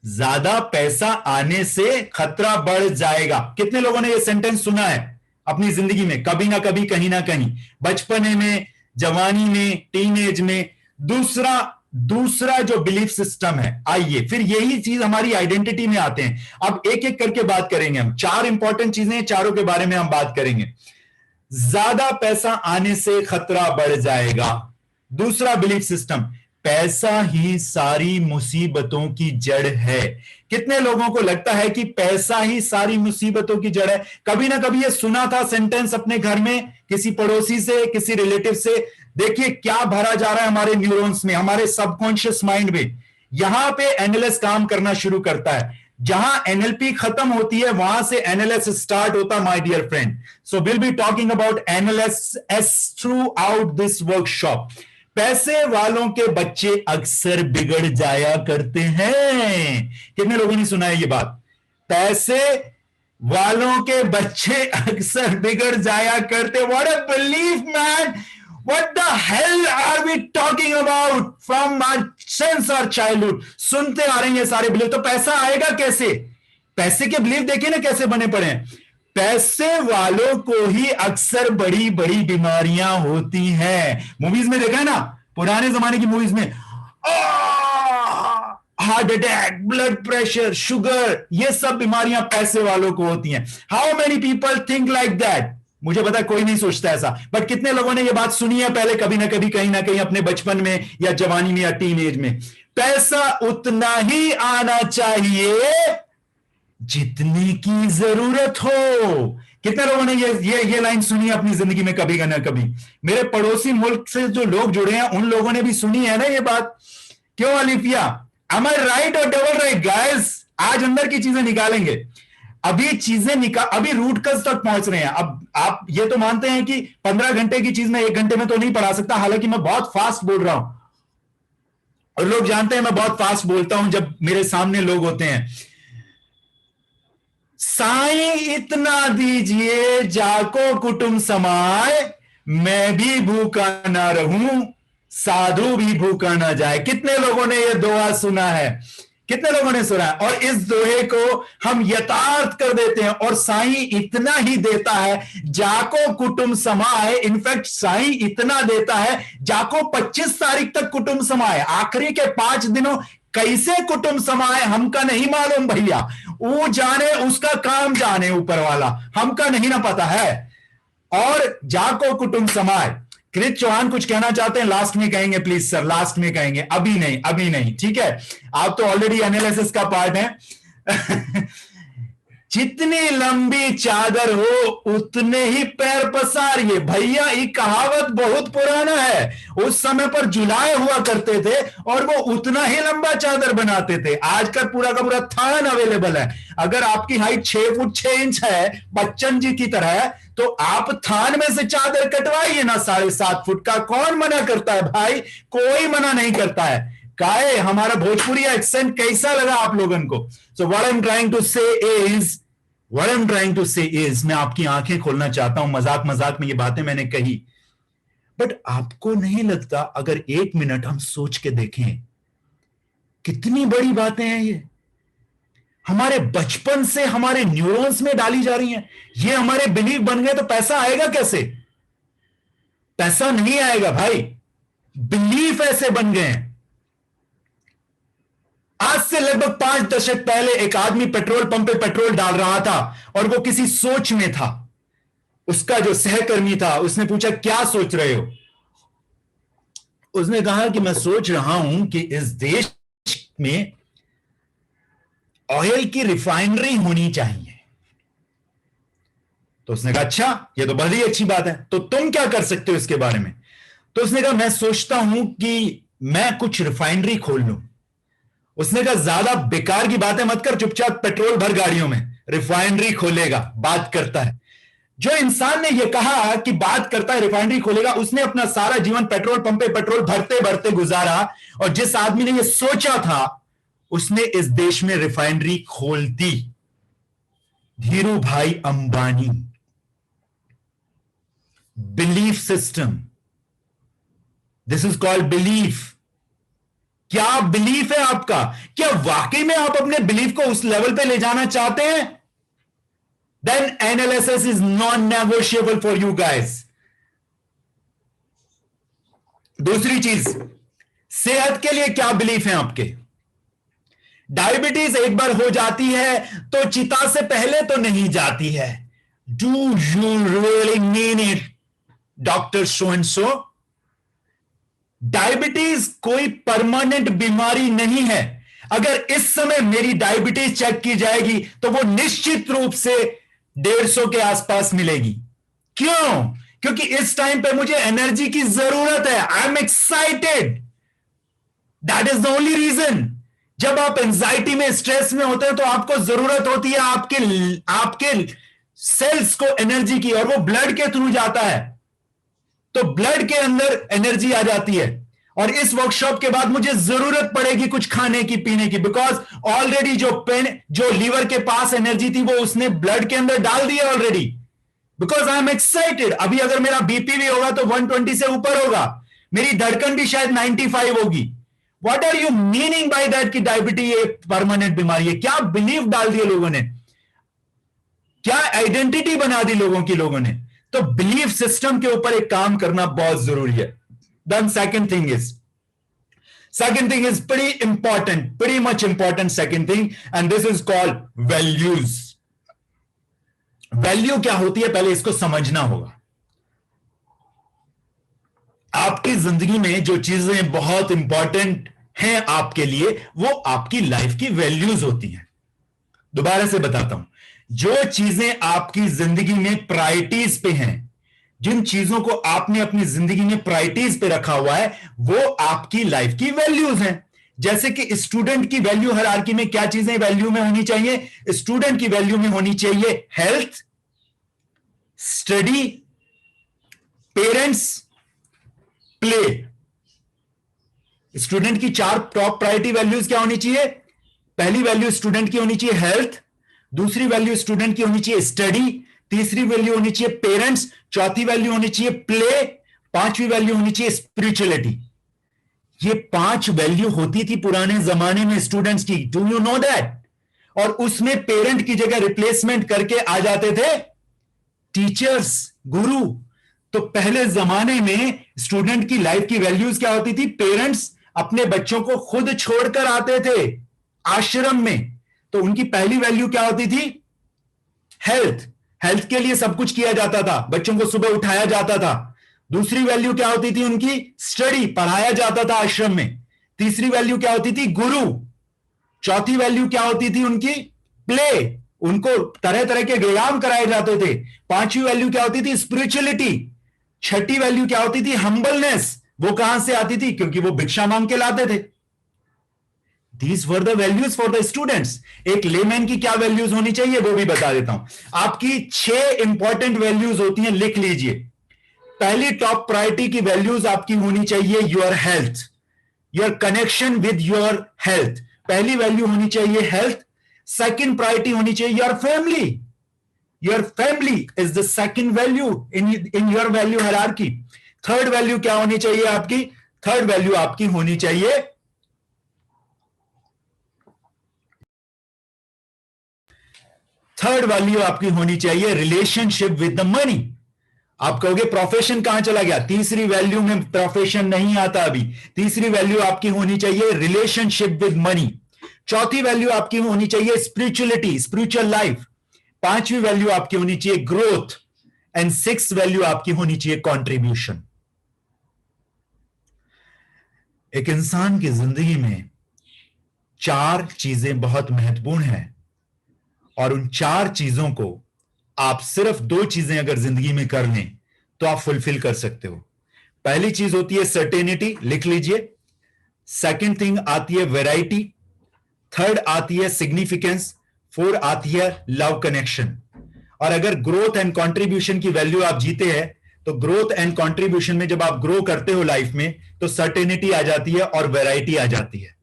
ज्यादा पैसा आने से खतरा बढ़ जाएगा। कितने लोगों ने यह सेंटेंस सुना है अपनी जिंदगी में? कभी ना कभी, कहीं ना कहीं, बचपने में, जवानी में, टीनेज में। दूसरा जो बिलीफ सिस्टम है, आइए फिर यही चीज हमारी आइडेंटिटी में आते हैं। अब एक एक करके बात करेंगे हम। 4 इंपॉर्टेंट चीजें, चारों के बारे में हम बात करेंगे। ज्यादा पैसा आने से खतरा बढ़ जाएगा। दूसरा बिलीफ सिस्टम, पैसा ही सारी मुसीबतों की जड़ है। कितने लोगों को लगता है कि पैसा ही सारी मुसीबतों की जड़ है? कभी ना कभी ये सुना था सेंटेंस अपने घर में, किसी पड़ोसी से, किसी रिलेटिव से। देखिए क्या भरा जा रहा है हमारे न्यूरॉन्स में, हमारे सबकॉन्शियस माइंड में। यहां पे एनालिसिस काम करना शुरू करता है। जहां एनएलपी खत्म होती है, वहां से एनालिसिस स्टार्ट होता, my dear friend. So will be talking about analysis throughout this workshop. पैसे वालों के बच्चे अक्सर बिगड़ जाया करते हैं। कितने लोगों ने सुना है ये बात? पैसे वालों के बच्चे अक्सर बिगड़ जाया करते। What a belief man! What the hell are we talking about? From our since our childhood सुनते आ रहे हैं ये सारे बिलीफ। तो पैसा आएगा कैसे? पैसे के बिलीफ देखिए ना कैसे बने पड़े हैं। पैसे वालों को ही अक्सर बड़ी बड़ी बीमारियां होती हैं। मूवीज में देखा है ना, पुराने जमाने की मूवीज में, heart attack, blood pressure, sugar, ये सब बीमारियां पैसे वालों को होती हैं। How many people think like that? मुझे पता है कोई नहीं सोचता ऐसा, बट कितने लोगों ने ये बात सुनी है पहले, कभी ना कभी, कहीं ना कहीं, अपने बचपन में या जवानी में या टीन एज में। पैसा उतना ही आना चाहिए जितने की जरूरत हो। कितने लोगों ने ये लाइन सुनी है अपनी जिंदगी में कभी ना कभी? मेरे पड़ोसी मुल्क से जो लोग जुड़े हैं उन लोगों ने भी सुनी है ना ये बात। क्यों अलिफिया? एम आई राइट और डबल राइट गाइस? आज अंदर की चीजें निकालेंगे। अभी रूट कज तक पहुंच रहे हैं। अब आप ये तो मानते हैं कि 15 घंटे की चीज मैं 1 घंटे में तो नहीं पढ़ा सकता, हालांकि मैं बहुत फास्ट बोल रहा हूं और लोग जानते हैं मैं बहुत फास्ट बोलता हूं जब मेरे सामने लोग होते हैं। साईं इतना दीजिए जाको कुटुंब समाए, मैं भी भूखा ना रहूं साधु भी भूखा ना जाए। कितने लोगों ने यह दुआ सुना है? कितने लोगों ने सुना है? और इस दोहे को हम यथार्थ कर देते हैं। और साईं इतना ही देता है जाको कुटुंब समाए। इनफैक्ट साईं इतना देता है जाको 25 तारीख तक कुटुंब समाए। आखिरी के 5 दिनों कैसे कुटुंब समाए हमका नहीं मालूम भैया, वो जाने, उसका काम जाने ऊपर वाला, हमका नहीं ना पता है। और जाको कुटुंब समाए। कृत चौहान कुछ कहना चाहते हैं? लास्ट में कहेंगे प्लीज सर, लास्ट में कहेंगे, अभी नहीं, अभी नहीं, ठीक है? आप तो ऑलरेडी एनालिसिस का पार्ट है। जितनी लंबी चादर हो उतने ही पैर पसारिए। भैया ये कहावत बहुत पुराना है। उस समय पर जुलाए हुआ करते थे और वो उतना ही लंबा चादर बनाते थे। आजकल पूरा का पूरा थान अवेलेबल है। अगर आपकी हाइट 6 फुट 6 इंच है बच्चन जी की तरह, तो आप थान में से चादर कटवाइए ना 7.5 फुट का। कौन मना करता है भाई? कोई मना नहीं करता है। काहे हमारा भोजपुरी एक्सेंट कैसा लगा आप लोगों को? So what I am trying to say is what I am trying to say is, मैं आपकी आंखें खोलना चाहता हूं, मजाक मजाक में ये बातें मैंने कही, बट आपको नहीं लगता अगर 1 मिनट हम सोच के देखें कितनी बड़ी बातें हैं ये, हमारे बचपन से हमारे न्यूरॉन्स में डाली जा रही हैं, ये हमारे बिलीव बन गए, तो पैसा आएगा कैसे? पैसा नहीं आएगा भाई, बिलीफ ऐसे बन गए हैं। आज से लगभग 5 दशक पहले एक आदमी पेट्रोल पंप पे पेट्रोल डाल रहा था और वो किसी सोच में था। उसका जो सहकर्मी था उसने पूछा क्या सोच रहे हो? उसने कहा कि मैं सोच रहा हूं कि इस देश में ऑयल की रिफाइनरी होनी चाहिए। तो उसने कहा अच्छा, ये तो बड़ी अच्छी बात है, तो तुम क्या कर सकते हो इसके बारे में? तो उसने कहा मैं सोचता हूं कि मैं कुछ रिफाइनरी खोल लूं। उसने कहा ज्यादा बेकार की बातें मत कर, चुपचाप पेट्रोल भर गाड़ियों में, रिफाइनरी खोलेगा, बात करता है। जो इंसान ने यह कहा कि बात करता है रिफाइनरी खोलेगा, उसने अपना सारा जीवन पेट्रोल पंप पे पेट्रोल भरते भरते गुजारा, और जिस आदमी ने यह सोचा था उसने इस देश में रिफाइनरी खोल दी, धीरू भाई Ambani. Belief system, this is called belief. क्या बिलीफ है आपका? क्या वाकई में आप अपने बिलीफ को उस लेवल पे ले जाना चाहते हैं? Then analysis is non negotiable for you guys. दूसरी चीज, सेहत के लिए क्या बिलीफ है आपके? डायबिटीज एक बार हो जाती है तो चिता से पहले तो नहीं जाती है। Do you really mean it doctor so and so? Diabetes कोई परमानेंट बीमारी नहीं है। अगर इस समय मेरी डायबिटीज चेक की जाएगी तो वो निश्चित रूप से 150 के आसपास मिलेगी। क्यों? क्योंकि इस टाइम पे मुझे एनर्जी की जरूरत है। I am excited, that is the only reason. जब आप एंजाइटी में, स्ट्रेस में होते हैं तो आपको जरूरत होती है आपके सेल्स को एनर्जी की, और वो ब्लड के थ्रू जाता है, तो ब्लड के अंदर एनर्जी आ जाती है। और इस वर्कशॉप के बाद मुझे जरूरत पड़ेगी कुछ खाने की, पीने की, बिकॉज ऑलरेडी जो लीवर के पास एनर्जी थी वो उसने ब्लड के अंदर डाल दिया already, because I am excited. अभी अगर मेरा बीपी भी होगा तो 120 से ऊपर होगा, मेरी धड़कन भी शायद 95 होगी। What are you meaning by that कि डायबिटीज एक परमानेंट बीमारी है? क्या बिलीफ डाल दिए लोगों ने, क्या आइडेंटिटी बना दी लोगों की लोगों ने। तो बिलीफ सिस्टम के ऊपर एक काम करना बहुत जरूरी है। Then second thing is pretty much important second thing, and this is called values. Value क्या होती है पहले इसको समझना होगा। आपकी जिंदगी में जो चीजें बहुत इंपॉर्टेंट हैं आपके लिए, वो आपकी लाइफ की वैल्यूज होती हैं। दोबारा से बताता हूं, जो चीजें आपकी जिंदगी में प्रायोरिटीज पे हैं, जिन चीजों को आपने अपनी जिंदगी में प्रायोरिटीज पे रखा हुआ है, वो आपकी लाइफ की वैल्यूज हैं। जैसे कि स्टूडेंट की वैल्यू हायरार्की में क्या चीजें वैल्यू में होनी चाहिए? स्टूडेंट की वैल्यू में होनी चाहिए health, study, parents, play. Student की 4 टॉप प्रायोरिटी वैल्यूज क्या होनी चाहिए? पहली वैल्यू स्टूडेंट की होनी चाहिए हेल्थ, दूसरी वैल्यू स्टूडेंट की होनी चाहिए स्टडी, तीसरी वैल्यू होनी चाहिए पेरेंट्स, चौथी वैल्यू होनी चाहिए प्ले, पांचवी वैल्यू होनी चाहिए स्पिरिचुअलिटी। ये 5 वैल्यू होती थी पुराने जमाने में स्टूडेंट्स की। Do you know that? और उसमें पेरेंट की जगह रिप्लेसमेंट करके आ जाते थे टीचर्स, गुरु। तो पहले जमाने में स्टूडेंट की लाइफ की वैल्यूज क्या होती थी? पेरेंट्स अपने बच्चों को खुद छोड़कर आते थे आश्रम में, तो उनकी पहली वैल्यू क्या होती थी? हेल्थ। हेल्थ के लिए सब कुछ किया जाता था, बच्चों को सुबह उठाया जाता था। दूसरी वैल्यू क्या होती थी उनकी? स्टडी, पढ़ाया जाता था आश्रम में। तीसरी वैल्यू क्या होती थी? गुरु। चौथी वैल्यू क्या होती थी उनकी? प्ले, उनको तरह तरह के व्यायाम कराए जाते थे। पांचवी वैल्यू क्या होती थी? स्पिरिचुअलिटी। छठी वैल्यू क्या होती थी? हम्बलनेस। वो कहां से आती थी? क्योंकि वो भिक्षा मांग के लाते थे। These were the values for the students. एक लेमैन की क्या वैल्यूज होनी चाहिए वो भी बता देता हूं। आपकी 6 इंपॉर्टेंट वैल्यूज होती हैं, लिख लीजिए। पहली टॉप प्रायोरिटी की वैल्यूज आपकी होनी चाहिए your health, your connection with your health. पहली वैल्यू होनी चाहिए हेल्थ। सेकंड प्रायोरिटी होनी चाहिए your family. Your family is the second value in your value hierarchy. Third value क्या होनी चाहिए आपकी? थर्ड वैल्यू आपकी होनी चाहिए रिलेशनशिप विद द मनी। आप कहोगे प्रोफेशन कहां चला गया? तीसरी वैल्यू में प्रोफेशन नहीं आता अभी। तीसरी वैल्यू आपकी होनी चाहिए रिलेशनशिप विद मनी। चौथी वैल्यू आपकी होनी चाहिए स्पिरिचुअलिटी, स्पिरिचुअल लाइफ। पांचवी वैल्यू आपकी होनी चाहिए ग्रोथ। एंड सिक्स वैल्यू आपकी होनी चाहिए कंट्रीब्यूशन। एक इंसान की जिंदगी में चार चीजें बहुत महत्वपूर्ण हैं, और उन चार चीजों को आप सिर्फ दो चीजें अगर जिंदगी में कर लें तो आप फुलफिल कर सकते हो। पहली चीज होती है सर्टेनिटी, लिख लीजिए। सेकंड थिंग आती है वैरायटी। थर्ड आती है सिग्निफिकेंस। फोर आती है लव कनेक्शन। और अगर ग्रोथ एंड कंट्रीब्यूशन की वैल्यू आप जीते हैं तो ग्रोथ एंड कंट्रीब्यूशन में जब आप ग्रो करते हो लाइफ में तो सर्टेनिटी आ जाती है और वैरायटी आ जाती है।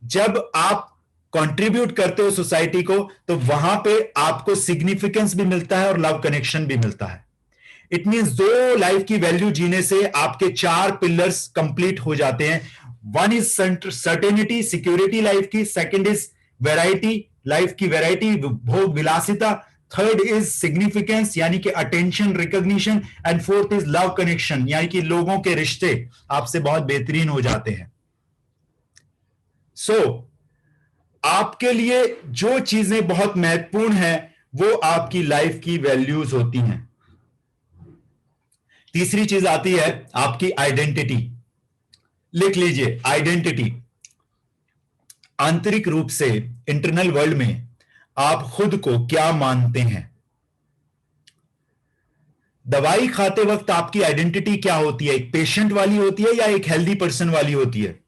जब आप कंट्रीब्यूट करते हो सोसाइटी को तो वहां पे आपको सिग्निफिकेंस भी मिलता है और लव कनेक्शन भी मिलता है। इट मींस दो लाइफ की वैल्यू जीने से आपके चार पिलर्स कंप्लीट हो जाते हैं। One is certainty, security life की। सेकंड इज वैरायटी, लाइफ की वैरायटी, भोग विलासिता। थर्ड इज सिग्निफिकेंस यानी कि attention, recognition. And fourth is love connection यानी कि लोगों के रिश्ते आपसे बहुत बेहतरीन हो जाते हैं। आपके लिए जो चीजें बहुत महत्वपूर्ण हैं वो आपकी लाइफ की वैल्यूज होती हैं। तीसरी चीज आती है आपकी आइडेंटिटी। लिख लीजिए आइडेंटिटी। आंतरिक रूप से इंटरनल वर्ल्ड में आप खुद को क्या मानते हैं। दवाई खाते वक्त आपकी आइडेंटिटी क्या होती है? एक पेशेंट वाली होती है या एक हेल्दी पर्सन वाली होती है?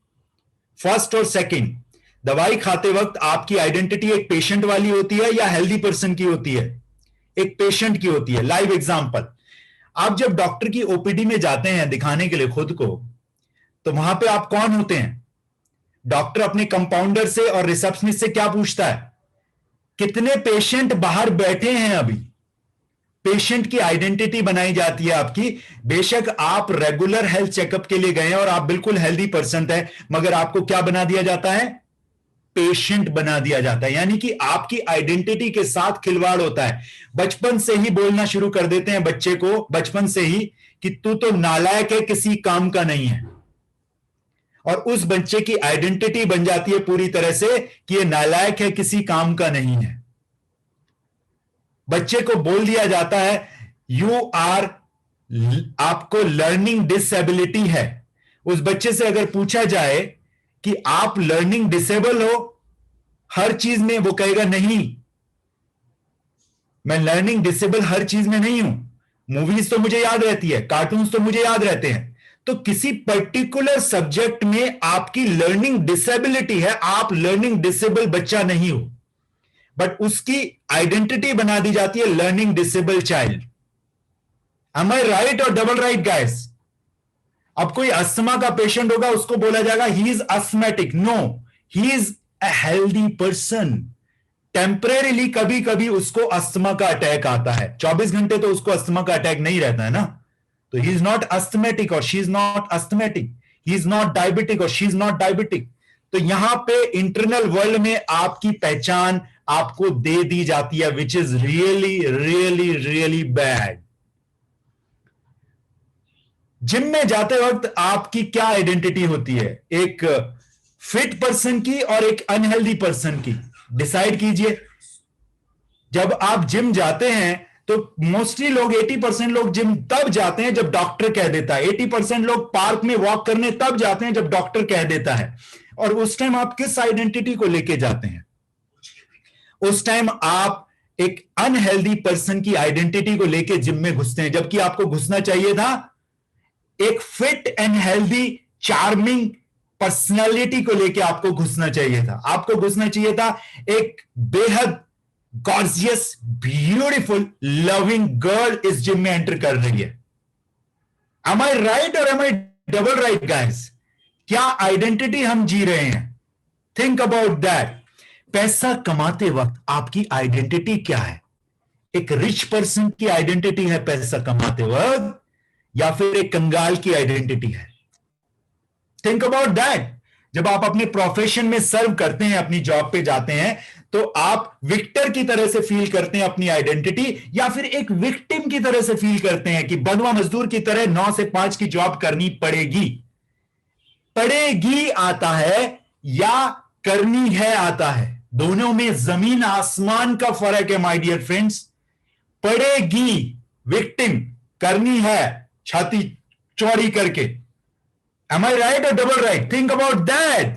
फर्स्ट और सेकंड, दवाई खाते वक्त आपकी आइडेंटिटी एक पेशेंट वाली होती है या हेल्दी पर्सन की होती है? एक पेशेंट की होती है। लाइव एग्जांपल, आप जब डॉक्टर की ओपीडी में जाते हैं दिखाने के लिए खुद को, तो वहां पे आप कौन होते हैं? डॉक्टर अपने कंपाउंडर से और रिसेप्शनिस्ट से क्या पूछता है? कितने पेशेंट बाहर बैठे हैं अभी? पेशेंट की आइडेंटिटी बनाई जाती है आपकी। बेशक आप रेगुलर हेल्थ चेकअप के लिए गए हैं और आप बिल्कुल हेल्दी पर्सन है, मगर आपको क्या बना दिया जाता है? पेशेंट बना दिया जाता है। यानी कि आपकी आइडेंटिटी के साथ खिलवाड़ होता है। बचपन से ही बोलना शुरू कर देते हैं बच्चे को, बचपन से ही, कि तू तो नालायक है, किसी काम का नहीं है। और उस बच्चे की आइडेंटिटी बन जाती है पूरी तरह से कि ये नालायक है, किसी काम का नहीं है। बच्चे को बोल दिया जाता है यू आर, आपको लर्निंग डिसेबिलिटी है। उस बच्चे से अगर पूछा जाए कि आप लर्निंग डिसेबल हो हर चीज में, वो कहेगा नहीं, मैं लर्निंग डिसेबल हर चीज में नहीं हूं। मूवीज तो मुझे याद रहती है, कार्टून्स तो मुझे याद रहते हैं। तो किसी पर्टिकुलर सब्जेक्ट में आपकी लर्निंग डिसेबिलिटी है, आप लर्निंग डिसेबल बच्चा नहीं हो, बट उसकी आइडेंटिटी बना दी जाती है learning disable child. M I right और डबल राइट गाइस? अब कोई अस्थमा का पेशेंट होगा, उसको बोला जाएगा he is asthmatic. No, he is a healthy person. Temporarily कभी कभी उसको अस्थमा का अटैक आता है, 24 घंटे तो उसको अस्थमा का अटैक नहीं रहता है ना। तो ही इज नॉट अस्थमेटिक और she is not asthmatic, he is not diabetic और शी इज नॉट डायबिटिक। तो यहां पे इंटरनल वर्ल्ड में आपकी पहचान आपको दे दी जाती है, which is really really really bad. Gym में जाते वक्त आपकी क्या आइडेंटिटी होती है? एक फिट पर्सन की और एक अनहेल्दी पर्सन की। डिसाइड कीजिए। जब आप जिम जाते हैं तो मोस्टली लोग 80% लोग जिम तब जाते हैं जब डॉक्टर कह देता है। 80% लोग पार्क में वॉक करने तब जाते हैं जब डॉक्टर कह देता है। और उस टाइम आप किस आइडेंटिटी को लेके जाते हैं? उस टाइम आप एक अनहेल्दी पर्सन की आइडेंटिटी को लेके जिम में घुसते हैं, जबकि आपको घुसना चाहिए था एक fit and healthy charming personality को लेके आपको घुसना चाहिए था। आपको घुसना चाहिए था एक बेहद गॉर्जियस, ब्यूटीफुल, लविंग गर्ल इस जिम में एंटर कर रही है। एम आई राइट और am I double right guys? क्या आइडेंटिटी हम जी रहे हैं? Think about that. पैसा कमाते वक्त आपकी आइडेंटिटी क्या है? एक रिच पर्सन की आइडेंटिटी है पैसा कमाते वक्त, या फिर एक कंगाल की आइडेंटिटी है? Think about that. जब आप अपने प्रोफेशन में सर्व करते हैं, अपनी जॉब पे जाते हैं, तो आप विक्टर की तरह से फील करते हैं अपनी आइडेंटिटी, या फिर एक विक्टिम की तरह से फील करते हैं कि बंधुआ मजदूर की तरह 9 से 5 की जॉब करनी पड़ेगी? पड़ेगी आता है या करनी है आता है? दोनों में जमीन आसमान का फर्क है माय डियर फ्रेंड्स। पड़ेगी विक्टिम, करनी है छाती चौड़ी करके। Am I right or double right? Think about that.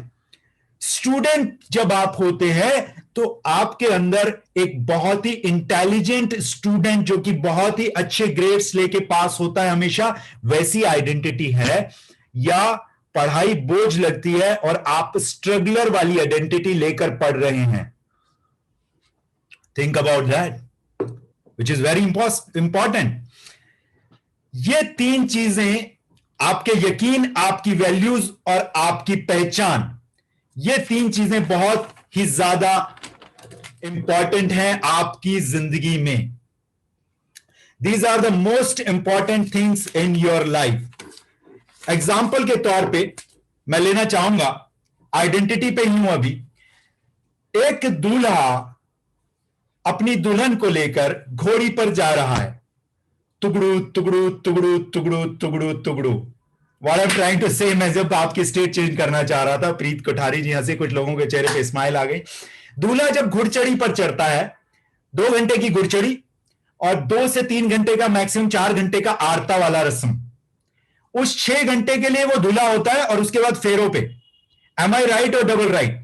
Student जब आप होते हैं तो आपके अंदर एक बहुत ही इंटेलिजेंट स्टूडेंट जो कि बहुत ही अच्छे ग्रेड्स लेके पास होता है हमेशा, वैसी आइडेंटिटी है, या पढ़ाई बोझ लगती है और आप स्ट्रगलर वाली आइडेंटिटी लेकर पढ़ रहे हैं? Think about that, which is very important. ये 3 चीजें, आपके यकीन, आपकी वैल्यूज और आपकी पहचान, ये 3 चीजें बहुत ही ज्यादा इंपॉर्टेंट हैं आपकी जिंदगी में। These are the most important things in your life. Example के तौर पे मैं लेना चाहूंगा, आइडेंटिटी पे ही हूं अभी। एक दूल्हा अपनी दुल्हन को लेकर घोड़ी पर जा रहा है। तुगड़ू तुगड़ू तुगड़ू तुगड़ू तुगड़ू तुगड़ू। What I'm trying to say, मैं जब आपकी स्टेट चेंज करना चाह रहा था, प्रीत कोठारी जी हंसे, कुछ लोगों के चेहरे पे स्माइल आ गई। दूल्हा जब घुड़चढ़ी पर चढ़ता है, 2 घंटे की घुड़चढ़ी और 2 से 3 घंटे का, मैक्सिमम 4 घंटे का आरता वाला रस्म। उस 6 घंटे के लिए वो दूल्हा होता है और उसके बाद फेरों पे। एम आई राइट और डबल राइट?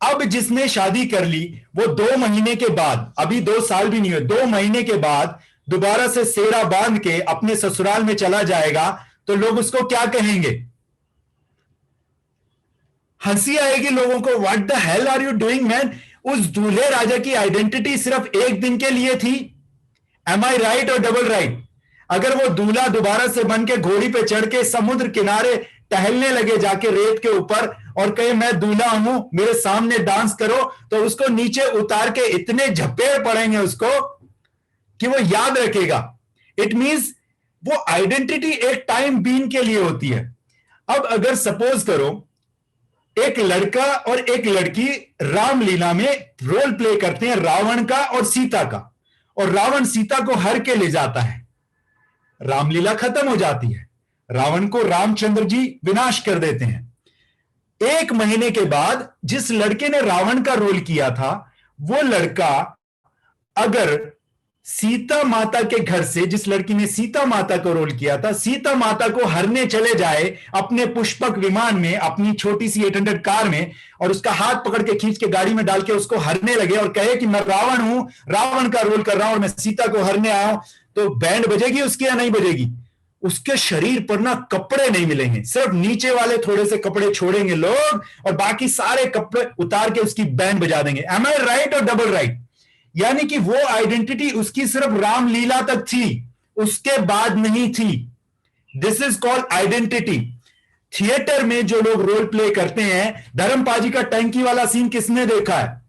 अब जिसने शादी कर ली वो 2 महीने के बाद, अभी 2 साल भी नहीं हुए, 2 महीने के बाद दोबारा से सेरा बांध के अपने ससुराल में चला जाएगा, तो लोग उसको क्या कहेंगे? हंसी आएगी लोगों को। What the hell are you doing man? उस दूल्हे राजा की आइडेंटिटी सिर्फ 1 दिन के लिए थी। एम आई राइट और डबल राइट? अगर वो दूल्हा दोबारा से बन के घोड़ी पे चढ़ के समुद्र किनारे टहलने लगे जाके रेत के ऊपर और कहे मैं दूल्हा हूं, मेरे सामने डांस करो, तो उसको नीचे उतार के इतने झपेड़ पड़ेंगे उसको कि वो याद रखेगा। इट मींस वो आइडेंटिटी एक टाइम बीन के लिए होती है। अब अगर सपोज करो एक लड़का और एक लड़की रामलीला में रोल प्ले करते हैं, रावण का और सीता का, और रावण सीता को हर के ले जाता है, रामलीला खत्म हो जाती है, रावण को रामचंद्र जी विनाश कर देते हैं। 1 महीने के बाद जिस लड़के ने रावण का रोल किया था, वो लड़का अगर सीता माता के घर से, जिस लड़की ने सीता माता को रोल किया था, सीता माता को हरने चले जाए अपने पुष्पक विमान में, अपनी छोटी सी 800 कार में, और उसका हाथ पकड़ के खींच के गाड़ी में डाल के उसको हरने लगे और कहे कि मैं रावण हूं, रावण का रोल कर रहा हूं और मैं सीता को हरने आया हूं, तो बैंड बजेगी उसकी या नहीं बजेगी? उसके शरीर पर ना कपड़े नहीं मिलेंगे, सिर्फ नीचे वाले थोड़े से कपड़े छोड़ेंगे लोग और बाकी सारे कपड़े उतार के उसकी बैंड बजा देंगे। एम आई राइट और डबल राइट? यानी कि वो आइडेंटिटी उसकी सिर्फ रामलीला तक थी, उसके बाद नहीं थी। This is called identity. Theatre में जो लोग रोल प्ले करते हैं, धर्मपाजी का टंकी वाला सीन किसने देखा है?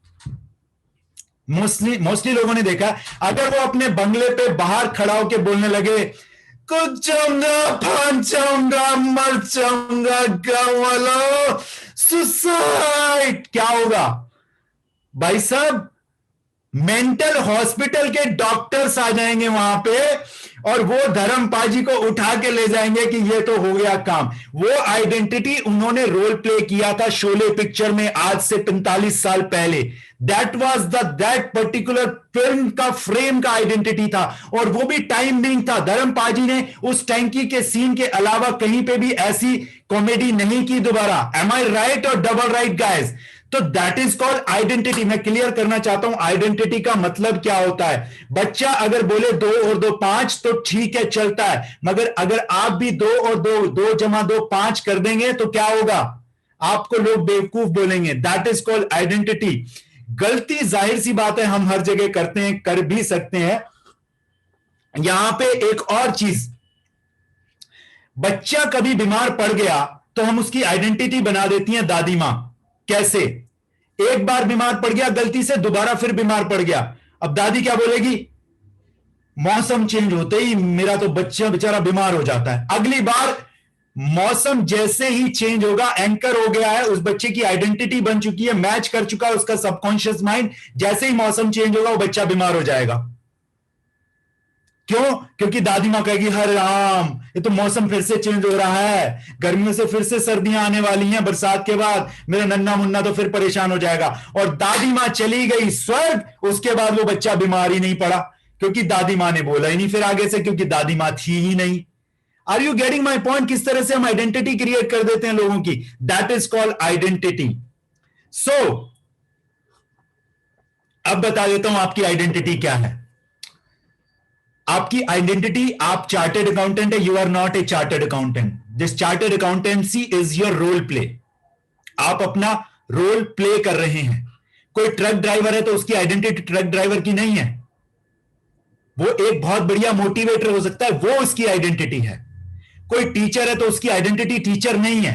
मोस्टली लोगों ने देखा है। अगर वो अपने बंगले पे बाहर खड़ा होकर बोलने लगे कुछ जाऊंगा, फांस जाऊंगा, मर जाऊंगा, गाँव सुसाइड, क्या होगा भाई साहब? मेंटल हॉस्पिटल के डॉक्टर्स आ जाएंगे वहां पे और वो धर्मपाजी को उठा के ले जाएंगे कि ये तो हो गया काम। वो आइडेंटिटी उन्होंने रोल प्ले किया था शोले पिक्चर में आज से 45 साल पहले। That was that particular film का फ्रेम का आइडेंटिटी था, और वो भी टाइम बीइंग था। धर्मपाजी ने उस टैंकी के सीन के अलावा कहीं पे भी ऐसी कॉमेडी नहीं की दोबारा। एम आई राइट और डबल राइट गाइस? तो दैट इज कॉल्ड आइडेंटिटी। मैं क्लियर करना चाहता हूं आइडेंटिटी का मतलब क्या होता है। बच्चा अगर बोले 2 और 2 5 तो ठीक है, चलता है, मगर अगर आप भी 2 और 2 जमा 2 5 कर देंगे तो क्या होगा? आपको लोग बेवकूफ बोलेंगे। That is called identity. गलती जाहिर सी बात है हम हर जगह करते हैं, कर भी सकते हैं। यहां पे एक और चीज, बच्चा कभी बीमार पड़ गया तो हम उसकी आइडेंटिटी बना देती हैं दादी मां। कैसे? एक बार बीमार पड़ गया गलती से, दोबारा फिर बीमार पड़ गया, अब दादी क्या बोलेगी? मौसम चेंज होते ही मेरा तो बच्चा बेचारा बीमार हो जाता है। अगली बार मौसम जैसे ही चेंज होगा, एंकर हो गया है, उस बच्चे की आइडेंटिटी बन चुकी है, मैच कर चुका है उसका सबकॉन्शियस माइंड, जैसे ही मौसम चेंज होगा वो बच्चा बीमार हो जाएगा। क्यों? क्योंकि दादी मां कहेगी हर राम, ये तो मौसम फिर से चेंज हो रहा है, गर्मियों से फिर से सर्दियां आने वाली हैं, बरसात के बाद मेरा नन्ना मुन्ना तो फिर परेशान हो जाएगा। और दादी मां चली गई स्वर्ग, उसके बाद वो बच्चा बीमार ही नहीं पड़ा, क्योंकि दादी मां ने बोला ही नहीं फिर आगे से, क्योंकि दादी मां थी ही नहीं। Are you getting my point? किस तरह से हम आइडेंटिटी क्रिएट कर देते हैं लोगों की। That is called identity. So अब बता देता हूं आपकी आइडेंटिटी क्या है। आपकी आइडेंटिटी, आप चार्टर्ड अकाउंटेंट है, you are not a chartered accountant. This chartered accountancy is your role play. आप अपना रोल प्ले कर रहे हैं। कोई ट्रक ड्राइवर है तो उसकी आइडेंटिटी ट्रक ड्राइवर की नहीं है, वो एक बहुत बढ़िया मोटिवेटर हो सकता है, वो उसकी आइडेंटिटी है। कोई टीचर है तो उसकी आइडेंटिटी टीचर नहीं है।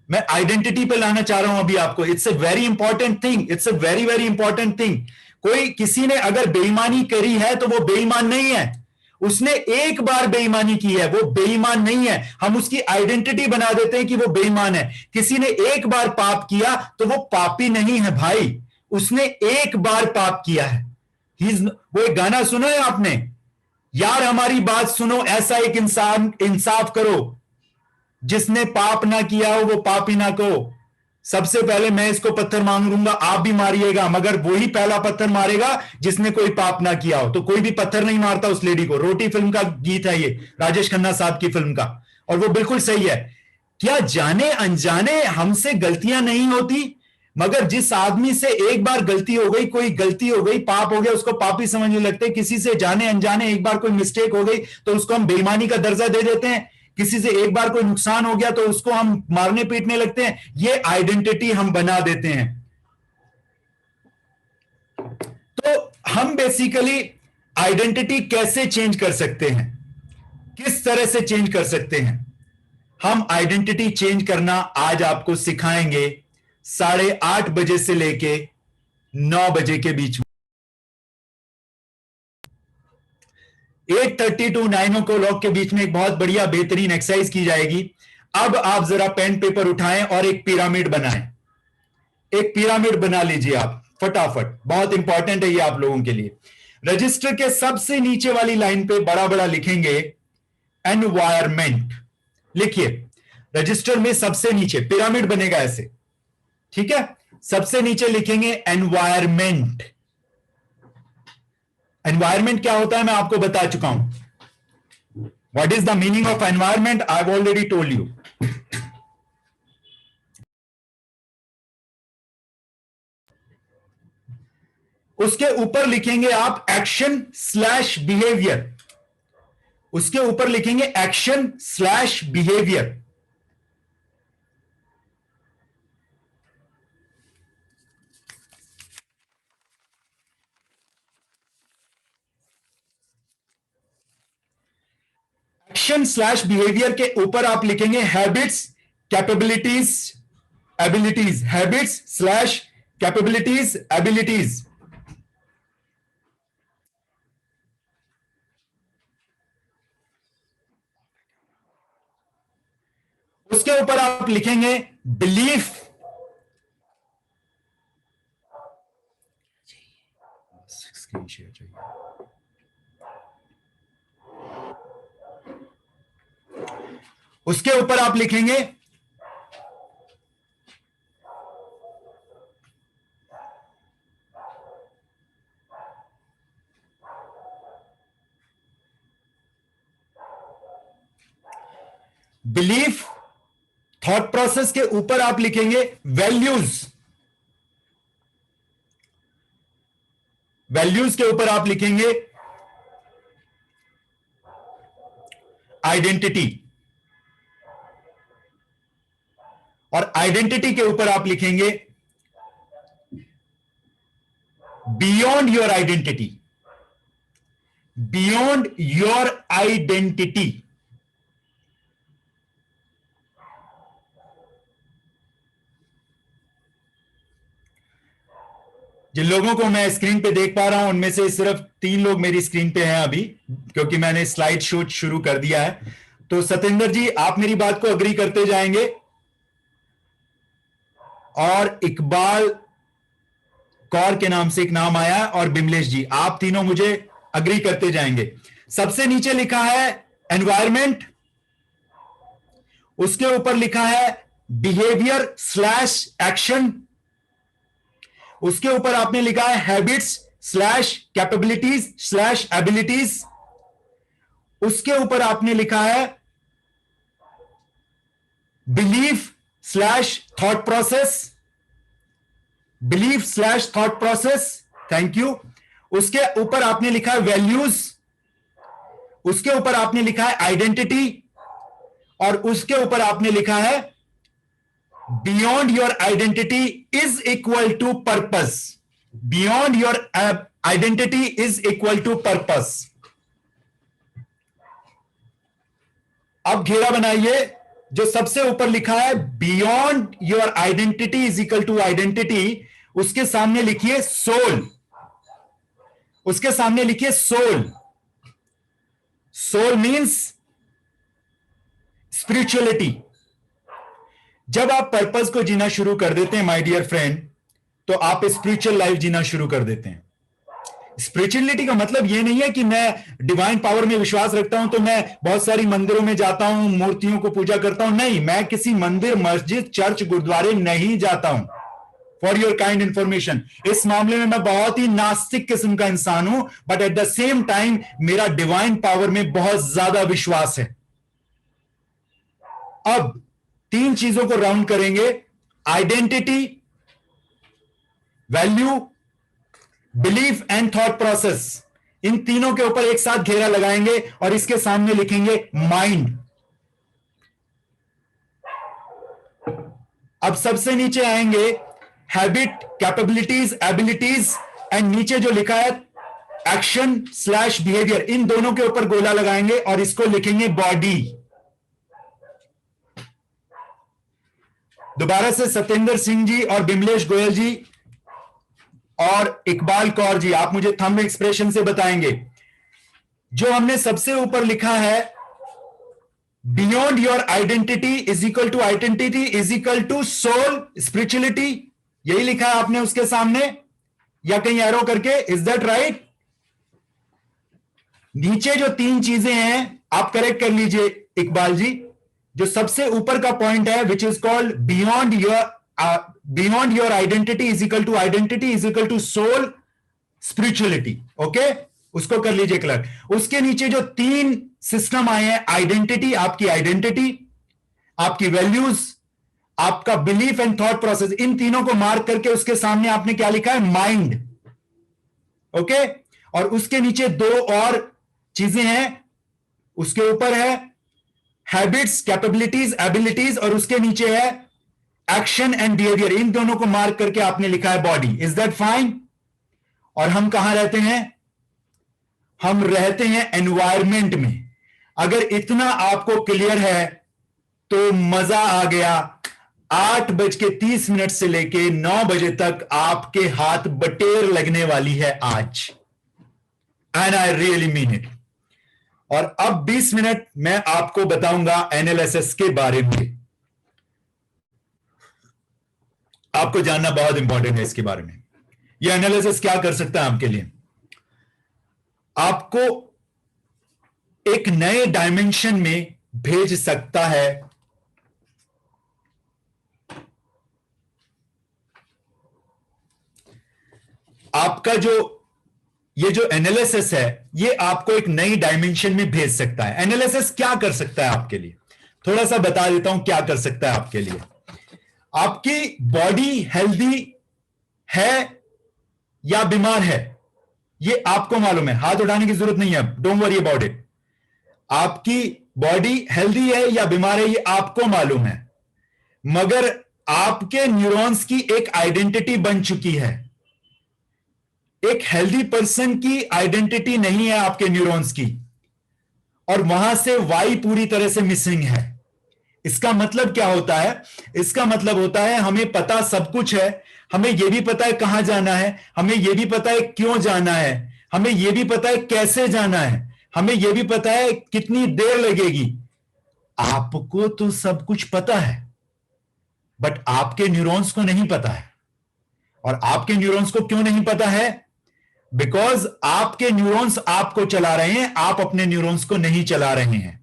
मैं आइडेंटिटी पे लाना चाह रहा हूं अभी आपको। It's a very important thing, it's a very very important thing. कोई किसी ने अगर बेईमानी करी है तो वो बेईमान नहीं है। उसने एक बार बेईमानी की है, वो बेईमान नहीं है। हम उसकी आइडेंटिटी बना देते हैं कि वो बेईमान है। किसी ने एक बार पाप किया तो वो पापी नहीं है भाई, उसने एक बार पाप किया है। वो एक गाना सुना है आपने, यार हमारी बात सुनो, ऐसा एक इंसान इंसाफ करो, जिसने पाप ना किया हो वो पापी ना को। सबसे पहले मैं इसको पत्थर मारूंगा, आप भी मारिएगा, मगर वही पहला पत्थर मारेगा जिसने कोई पाप ना किया हो। तो कोई भी पत्थर नहीं मारता उस लेडी को। रोटी फिल्म का गीत है ये, राजेश खन्ना साहब की फिल्म का, और वो बिल्कुल सही है। क्या जाने अनजाने हमसे गलतियां नहीं होती? मगर जिस आदमी से एक बार गलती हो गई, कोई गलती हो गई, पाप हो गया, उसको पापी समझने लगते हैं। किसी से जाने अनजाने एक बार कोई मिस्टेक हो गई तो उसको हम बेईमानी का दर्जा दे देते हैं। किसी से एक बार कोई नुकसान हो गया तो उसको हम मारने पीटने लगते हैं। ये आइडेंटिटी हम बना देते हैं। तो हम बेसिकली आइडेंटिटी कैसे चेंज कर सकते हैं, किस तरह से चेंज कर सकते हैं? हम आइडेंटिटी चेंज करना आज आपको सिखाएंगे 8:30 बजे से लेके 9 बजे के बीच में। 8:30 to 9 o'clock के बीच में एक बहुत बढ़िया बेहतरीन एक्सरसाइज की जाएगी। अब आप जरा पेन पेपर उठाएं और एक पिरामिड बनाएं। एक पिरामिड बना लीजिए आप फटाफट, बहुत इंपॉर्टेंट है ये आप लोगों के लिए। रजिस्टर के सबसे नीचे वाली लाइन पे बड़ा बड़ा लिखेंगे एनवायरमेंट। लिखिए, रजिस्टर में सबसे नीचे पिरामिड बनेगा ऐसे, ठीक है? सबसे नीचे लिखेंगे एनवायरमेंट। एनवायरमेंट क्या होता है मैं आपको बता चुका हूं। What is the meaning of environment? I have already told you. उसके ऊपर लिखेंगे आप एक्शन स्लैश बिहेवियर। उसके ऊपर लिखेंगे action slash behaviour. Action slash behaviour के ऊपर आप लिखेंगे habits, capabilities, abilities. Habits slash capabilities, abilities. उसके ऊपर आप लिखेंगे बिलीफ, स्क्रीन शेयर चाहिए। उसके ऊपर आप लिखेंगे बिलीफ। थॉट प्रोसेस के ऊपर आप लिखेंगे वैल्यूज। वैल्यूज के ऊपर आप लिखेंगे आइडेंटिटी, और आइडेंटिटी के ऊपर आप लिखेंगे beyond your identity. Beyond your identity. जिन लोगों को मैं स्क्रीन पे देख पा रहा हूं उनमें से सिर्फ 3 लोग मेरी स्क्रीन पे हैं अभी, क्योंकि मैंने स्लाइड शो शुरू कर दिया है। तो सतेंद्र जी, आप मेरी बात को अग्री करते जाएंगे, और इकबाल कौर के नाम से एक नाम आया, और बिमलेश जी, आप तीनों मुझे अग्री करते जाएंगे। सबसे नीचे लिखा है एनवायरमेंट, उसके ऊपर लिखा है बिहेवियर स्लैश एक्शन, उसके ऊपर आपने लिखा है habits slash capabilities slash abilities, उसके ऊपर आपने लिखा है belief slash thought process, belief slash thought process, thank you. उसके ऊपर आपने लिखा है वैल्यूज, उसके ऊपर आपने लिखा है आइडेंटिटी, और उसके ऊपर आपने लिखा है beyond your identity is equal to purpose, beyond your identity is equal to purpose. अब घेरा बनाइए, जो सबसे ऊपर लिखा है beyond your identity is equal to identity, उसके सामने लिखिए सोल, उसके सामने लिखिए सोल। Soul means spirituality. जब आप पर्पस को जीना शुरू कर देते हैं माय डियर फ्रेंड, तो आप स्पिरिचुअल लाइफ जीना शुरू कर देते हैं। स्पिरिचुअलिटी का मतलब यह नहीं है कि मैं डिवाइन पावर में विश्वास रखता हूं तो मैं बहुत सारी मंदिरों में जाता हूं, मूर्तियों को पूजा करता हूं। नहीं, मैं किसी मंदिर, मस्जिद, चर्च, गुरुद्वारे नहीं जाता हूं। फॉर योर काइंड इंफॉर्मेशन, इस मामले में मैं बहुत ही नास्तिक किस्म का इंसान हूं, but at the same time मेरा डिवाइन पावर में बहुत ज्यादा विश्वास है। अब 3 चीजों को राउंड करेंगे, identity, value, belief and thought process. इन तीनों के ऊपर एक साथ घेरा लगाएंगे और इसके सामने लिखेंगे माइंड। अब सबसे नीचे आएंगे हैबिट, कैपेबिलिटीज, एबिलिटीज, एंड नीचे जो लिखा है एक्शन स्लैश बिहेवियर, इन दोनों के ऊपर गोला लगाएंगे और इसको लिखेंगे बॉडी। दोबारा से सत्येंद्र सिंह जी और बिमलेश गोयल जी और इकबाल कौर जी, आप मुझे थंब एक्सप्रेशन से बताएंगे। जो हमने सबसे ऊपर लिखा है beyond your identity is equal to identity is equal to soul spirituality, यही लिखा है आपने उसके सामने, या कहीं एरो करके, इज दैट राइट? नीचे जो 3 चीजें हैं आप करेक्ट कर लीजिए इकबाल जी। जो सबसे ऊपर का पॉइंट है which is called beyond your identity is equal to identity is equal to soul spirituality, okay, उसको कर लीजिए क्लियर। उसके नीचे जो 3 सिस्टम आए हैं, आइडेंटिटी, आपकी वैल्यूज, आपका बिलीफ एंड थॉट प्रोसेस, इन तीनों को मार्क करके उसके सामने आपने क्या लिखा है, माइंड, ओके। और उसके नीचे 2 और चीजें हैं, उसके ऊपर है हैबिट्स, कैपेबिलिटीज, एबिलिटीज, और उसके नीचे है एक्शन एंड बिहेवियर। इन दोनों को मार्क करके आपने लिखा है बॉडी। Is that fine? और हम कहां रहते हैं? हम रहते हैं एनवायरमेंट में। अगर इतना आपको क्लियर है तो मजा आ गया। 8:30 से लेके 9 बजे तक आपके हाथ बटेर लगने वाली है आज, and I really mean it. और अब 20 मिनट मैं आपको बताऊंगा एनालिसिस के बारे में। आपको जानना बहुत इंपॉर्टेंट है इसके बारे में। यह एनालिसिस क्या कर सकता है आपके लिए? आपको एक नए डायमेंशन में भेज सकता है। आपका ये जो एनालिसिस है, ये आपको एक नई डायमेंशन में भेज सकता है। एनालिसिस क्या कर सकता है आपके लिए? थोड़ा सा बता देता हूं क्या कर सकता है आपके लिए। आपकी बॉडी हेल्दी है या बीमार है, ये आपको मालूम है, हाथ उठाने की जरूरत नहीं है, डोंट वरी अबाउट इट। आपकी बॉडी हेल्दी है या बीमार है, ये आपको मालूम है, मगर आपके न्यूरॉन्स की एक आइडेंटिटी बन चुकी है। एक हेल्दी पर्सन की आइडेंटिटी नहीं है आपके न्यूरॉन्स की, और वहां से वाई पूरी तरह से मिसिंग है। इसका मतलब क्या होता है? इसका मतलब होता है हमें पता सब कुछ है, हमें यह भी पता है कहां जाना है, हमें यह भी पता है क्यों जाना है, हमें यह भी पता है कैसे जाना है, हमें यह भी पता है कितनी देर लगेगी। आपको तो सब कुछ पता है, बट आपके न्यूरॉन्स को नहीं पता है। और आपके न्यूरॉन्स को क्यों नहीं पता है? बिकॉज आपके न्यूरॉन्स आपको चला रहे हैं, आप अपने न्यूरॉन्स को नहीं चला रहे हैं।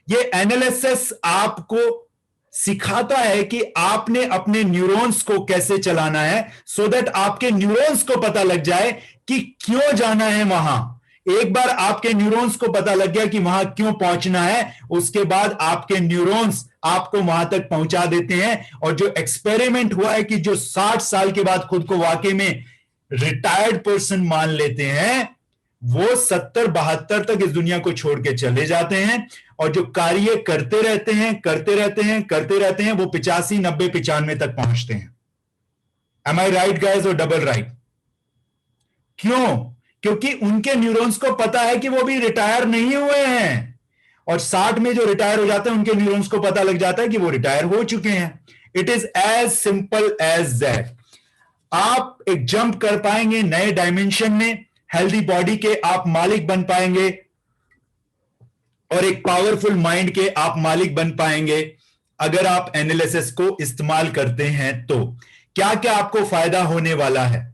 ये एनालिसिस आपको सिखाता है कि आपने अपने न्यूरॉन्स को कैसे चलाना है, सो दैट आपके न्यूरॉन्स को पता लग जाए कि क्यों जाना है वहां। एक बार आपके न्यूरॉन्स को पता लग गया कि वहां क्यों पहुंचना है, उसके बाद आपके न्यूरॉन्स आपको वहां तक पहुंचा देते हैं। और जो एक्सपेरिमेंट हुआ है कि जो 60 साल के बाद खुद को वाकई में रिटायर्ड पर्सन मान लेते हैं, वो 70-72 तक इस दुनिया को छोड़ के चले जाते हैं, और जो कार्य करते रहते हैं करते रहते हैं करते रहते हैं, वो 85, 90, 95 तक पहुंचते हैं। एम आई राइट गाइस और डबल राइट? क्यों? क्योंकि उनके न्यूरॉन्स को पता है कि वो भी रिटायर नहीं हुए हैं, और 60 में जो रिटायर हो जाते हैं उनके न्यूरॉन्स को पता लग जाता है कि वो रिटायर हो चुके हैं। It is as simple as that. आप एक जंप कर पाएंगे नए डायमेंशन में, हेल्दी बॉडी के आप मालिक बन पाएंगे, और एक पावरफुल माइंड के आप मालिक बन पाएंगे अगर आप एनालिसिस को इस्तेमाल करते हैं। तो क्या क्या आपको फायदा होने वाला है?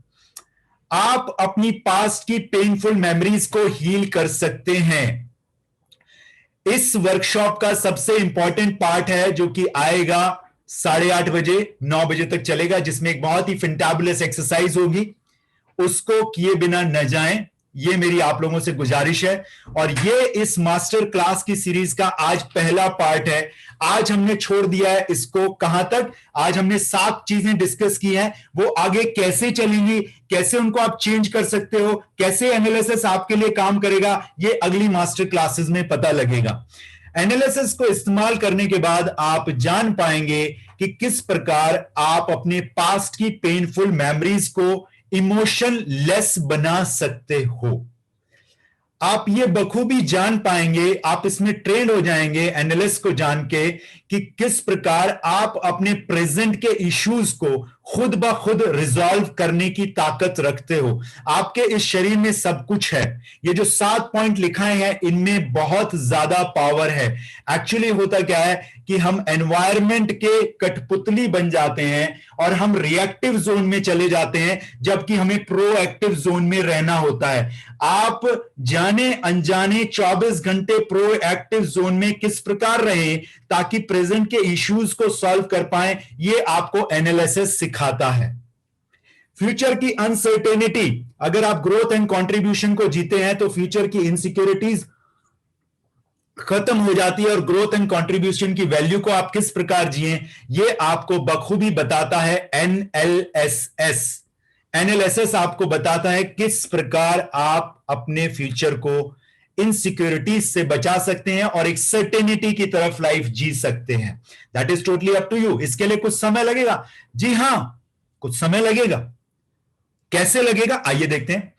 आप अपनी पास्ट की पेनफुल मेमोरीज को हील कर सकते हैं। इस वर्कशॉप का सबसे इंपॉर्टेंट पार्ट है जो कि आएगा 8:30 बजे, 9 बजे तक चलेगा, जिसमें एक बहुत ही फैंटाबुलस एक्सरसाइज होगी। उसको किए बिना न जाएं, ये मेरी आप लोगों से गुजारिश है। और ये इस मास्टर क्लास की सीरीज का आज पहला पार्ट है। आज हमने छोड़ दिया है इसको कहां तक? आज हमने 7 चीजें डिस्कस की हैं, वो आगे कैसे चलेंगी, कैसे उनको आप चेंज कर सकते हो, कैसे एनालिसिस आपके लिए काम करेगा, ये अगली मास्टर क्लासेस में पता लगेगा। एनालिसिस को इस्तेमाल करने के बाद आप जान पाएंगे कि किस प्रकार आप अपने पास्ट की पेनफुल मेमोरीज को इमोशन लेस बना सकते हो। आप ये बखूबी जान पाएंगे, आप इसमें ट्रेंड हो जाएंगे एनालिस्ट को जान के कि किस प्रकार आप अपने प्रेजेंट के इश्यूज को खुद ब खुद रिजॉल्व करने की ताकत रखते हो। आपके इस शरीर में सब कुछ है। ये जो 7 पॉइंट लिखाए हैं इनमें बहुत ज्यादा पावर है। एक्चुअली होता क्या है कि हम एनवायरनमेंट के कठपुतली बन जाते हैं और हम रिएक्टिव जोन में चले जाते हैं, जबकि हमें प्रोएक्टिव जोन में रहना होता है। आप जाने अनजाने 24 घंटे प्रोएक्टिव जोन में किस प्रकार रहे ताकि प्रेजेंट के इश्यूज को सॉल्व कर पाए, ये आपको एनालिसिस सिखाता है। फ्यूचर की अनसर्टेनिटी, अगर आप ग्रोथ एंड कंट्रीब्यूशन को जीते हैं तो फ्यूचर की इनसिक्योरिटीज खत्म हो जाती है, और ग्रोथ एंड कंट्रीब्यूशन की वैल्यू को आप किस प्रकार जिए, ये आपको बखूबी बताता है एनएलएसएस। एनालिसिस आपको बताता है किस प्रकार आप अपने फ्यूचर को इनसिक्योरिटीज से बचा सकते हैं और एक सर्टेनिटी की तरफ लाइफ जी सकते हैं। That is totally up to you. इसके लिए कुछ समय लगेगा, जी हां कुछ समय लगेगा। कैसे लगेगा आइए देखते हैं।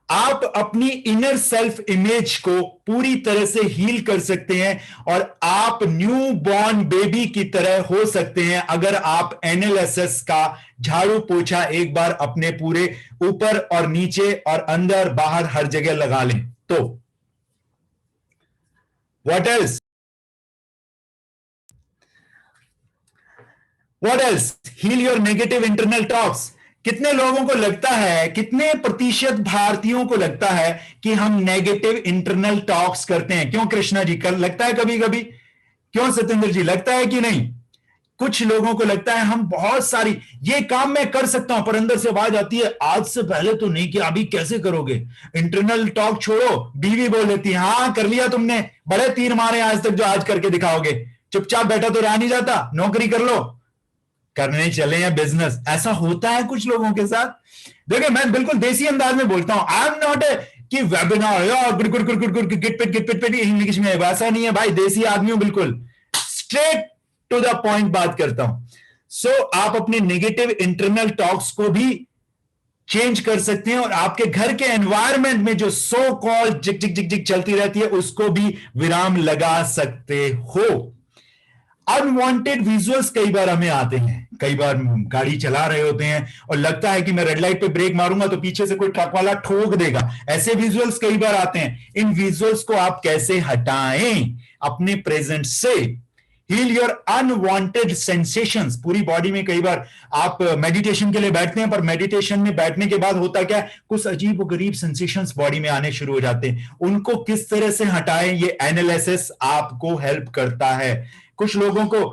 आप अपनी इनर सेल्फ इमेज को पूरी तरह से हील कर सकते हैं और आप न्यू बॉर्न बेबी की तरह हो सकते हैं अगर आप एनालिसिस का झाड़ू पोछा एक बार अपने पूरे ऊपर और नीचे और अंदर बाहर हर जगह लगा लें। तो what else? What else? Heal your negative internal talks. कितने लोगों को लगता है, कितने प्रतिशत भारतीयों को लगता है कि हम नेगेटिव इंटरनल टॉक्स करते हैं? क्यों कृष्णा जी, कर लगता है कभी कभी? क्यों सत्येंद्र जी, लगता है कि नहीं? कुछ लोगों को लगता है हम बहुत सारी ये काम मैं कर सकता हूं, पर अंदर से आवाज आती है आज से पहले तो नहीं किया, अभी कैसे करोगे? इंटरनल टॉक छोड़ो, बीवी बोल देती है हाँ कर लिया तुमने, बड़े तीर मारे आज तक जो आज करके दिखाओगे, चुपचाप बैठा तो रहा नहीं जाता, नौकरी कर लो, करने चले या बिजनेस। ऐसा होता है कुछ लोगों के साथ। देखिए मैं बिल्कुल देसी अंदाज में बोलता हूं, आई एम नॉट कि वेबिनार गिट इंग्लिश में, वैसा नहीं है भाई, देसी आदमी हूं, बिल्कुल स्ट्रेट टू द पॉइंट बात करता हूं। सो आप अपने नेगेटिव इंटरनल टॉक्स को भी चेंज कर सकते हैं और आपके घर के एनवायरनमेंट में जो सो कॉल जिक जिक जिक जिक चलती रहती है उसको भी विराम लगा सकते हो। अनवांटेड विजुअल्स कई बार हमें आते हैं, कई बार गाड़ी चला रहे होते हैं और लगता है कि मैं रेड लाइट पे ब्रेक मारूंगा तो पीछे से कोई ट्रक वाला ठोक देगा, ऐसे विजुअल्स कई बार आते हैं। इन विजुअल्स को आप कैसे हटाएं अपने प्रेजेंट से? Heal your unwanted sensations. पूरी बॉडी में कई बार आप मेडिटेशन के लिए बैठते हैं, पर मेडिटेशन में बैठने के बाद होता क्या, कुछ अजीब व गरीब सेंसेशंस बॉडी में आने शुरू हो जाते हैं। उनको किस तरह से हटाएं, ये एनालिसिस आपको हेल्प करता है। कुछ लोगों को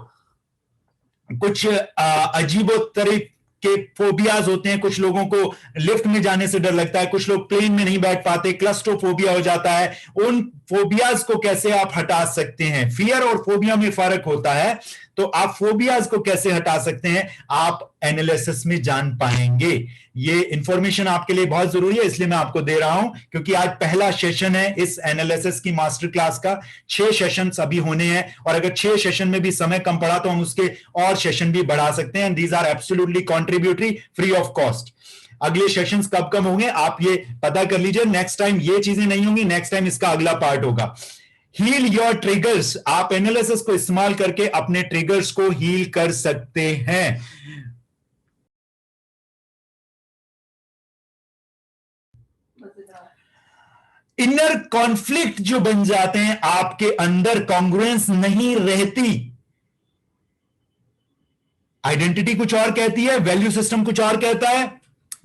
कुछ अजीबो तरह के फोबियाज होते हैं, कुछ लोगों को लिफ्ट में जाने से डर लगता है, कुछ लोग प्लेन में नहीं बैठ पाते, क्लस्ट्रोफोबिया हो जाता है। उन फोबियाज को कैसे आप हटा सकते हैं? फियर और फोबिया में फर्क होता है, तो आप फोबियाज को कैसे हटा सकते हैं, आप एनालिसिस में जान पाएंगे। ये इंफॉर्मेशन आपके लिए बहुत जरूरी है, इसलिए मैं आपको दे रहा हूं, क्योंकि आज पहला सेशन है इस एनालिसिस की मास्टर क्लास का। 6 सेशंस अभी होने हैं, और अगर 6 सेशन में भी समय कम पड़ा तो हम उसके और सेशन भी बढ़ा सकते हैं। These are absolutely contributory, free of cost. अगले सेशंस कब कब होंगे आप ये पता कर लीजिए। नेक्स्ट टाइम ये चीजें नहीं होंगी, नेक्स्ट टाइम इसका अगला पार्ट होगा। Heal your triggers. आप एनालिसिस को इस्तेमाल करके अपने ट्रिगर्स को हील कर सकते हैं। इनर कॉन्फ्लिक्ट जो बन जाते हैं, आपके अंदर कॉन्ग्रुएंस नहीं रहती। आइडेंटिटी कुछ और कहती है, वैल्यू सिस्टम कुछ और कहता है,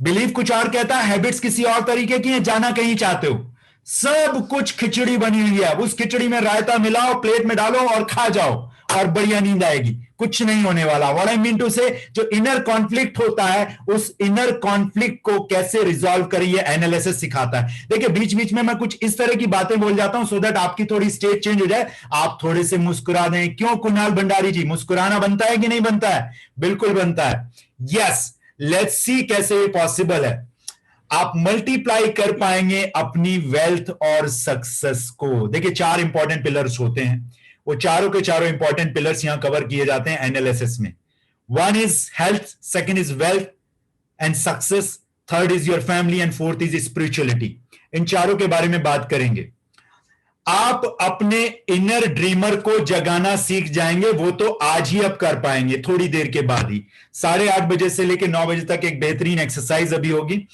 बिलीफ कुछ और कहता है, हैबिट्स किसी और तरीके की है, जाना कहीं चाहते हो। सब कुछ खिचड़ी बनी हुई है, उस खिचड़ी में रायता मिलाओ, प्लेट में डालो और खा जाओ, और बढ़िया नींद आएगी, कुछ नहीं होने वाला। व्हाट आई मीन टू से, जो इनर कॉन्फ्लिक्ट होता है, उस इनर कॉन्फ्लिक्ट को कैसे रिजॉल्व करें, ये एनालिसिस सिखाता है। देखिए, बीच बीच में मैं कुछ इस तरह की बातें बोल जाता हूं, सो दैट आपकी थोड़ी स्टेट चेंज हो जाए, आप थोड़े से मुस्कुरा दें। क्यों कुणाल भंडारी जी, मुस्कुराना बनता है कि नहीं बनता है? बिल्कुल बनता है। यस, लेट्स सी कैसे ये पॉसिबल है। आप मल्टीप्लाई कर पाएंगे अपनी वेल्थ और सक्सेस को। देखिए, 4 इंपॉर्टेंट पिलर्स होते हैं, वो चारों के चारों इंपॉर्टेंट पिलर्स यहां कवर किए जाते हैं एनालिसिस में। 1 is health, 2nd is wealth and success, 3rd is your family and 4th is spirituality. इन चारों के बारे में बात करेंगे। आप अपने इनर ड्रीमर को जगाना सीख जाएंगे, वो तो आज ही अब कर पाएंगे, थोड़ी देर के बाद ही। 8:30 बजे से लेकर 9 बजे तक एक बेहतरीन एक्सरसाइज अभी होगी।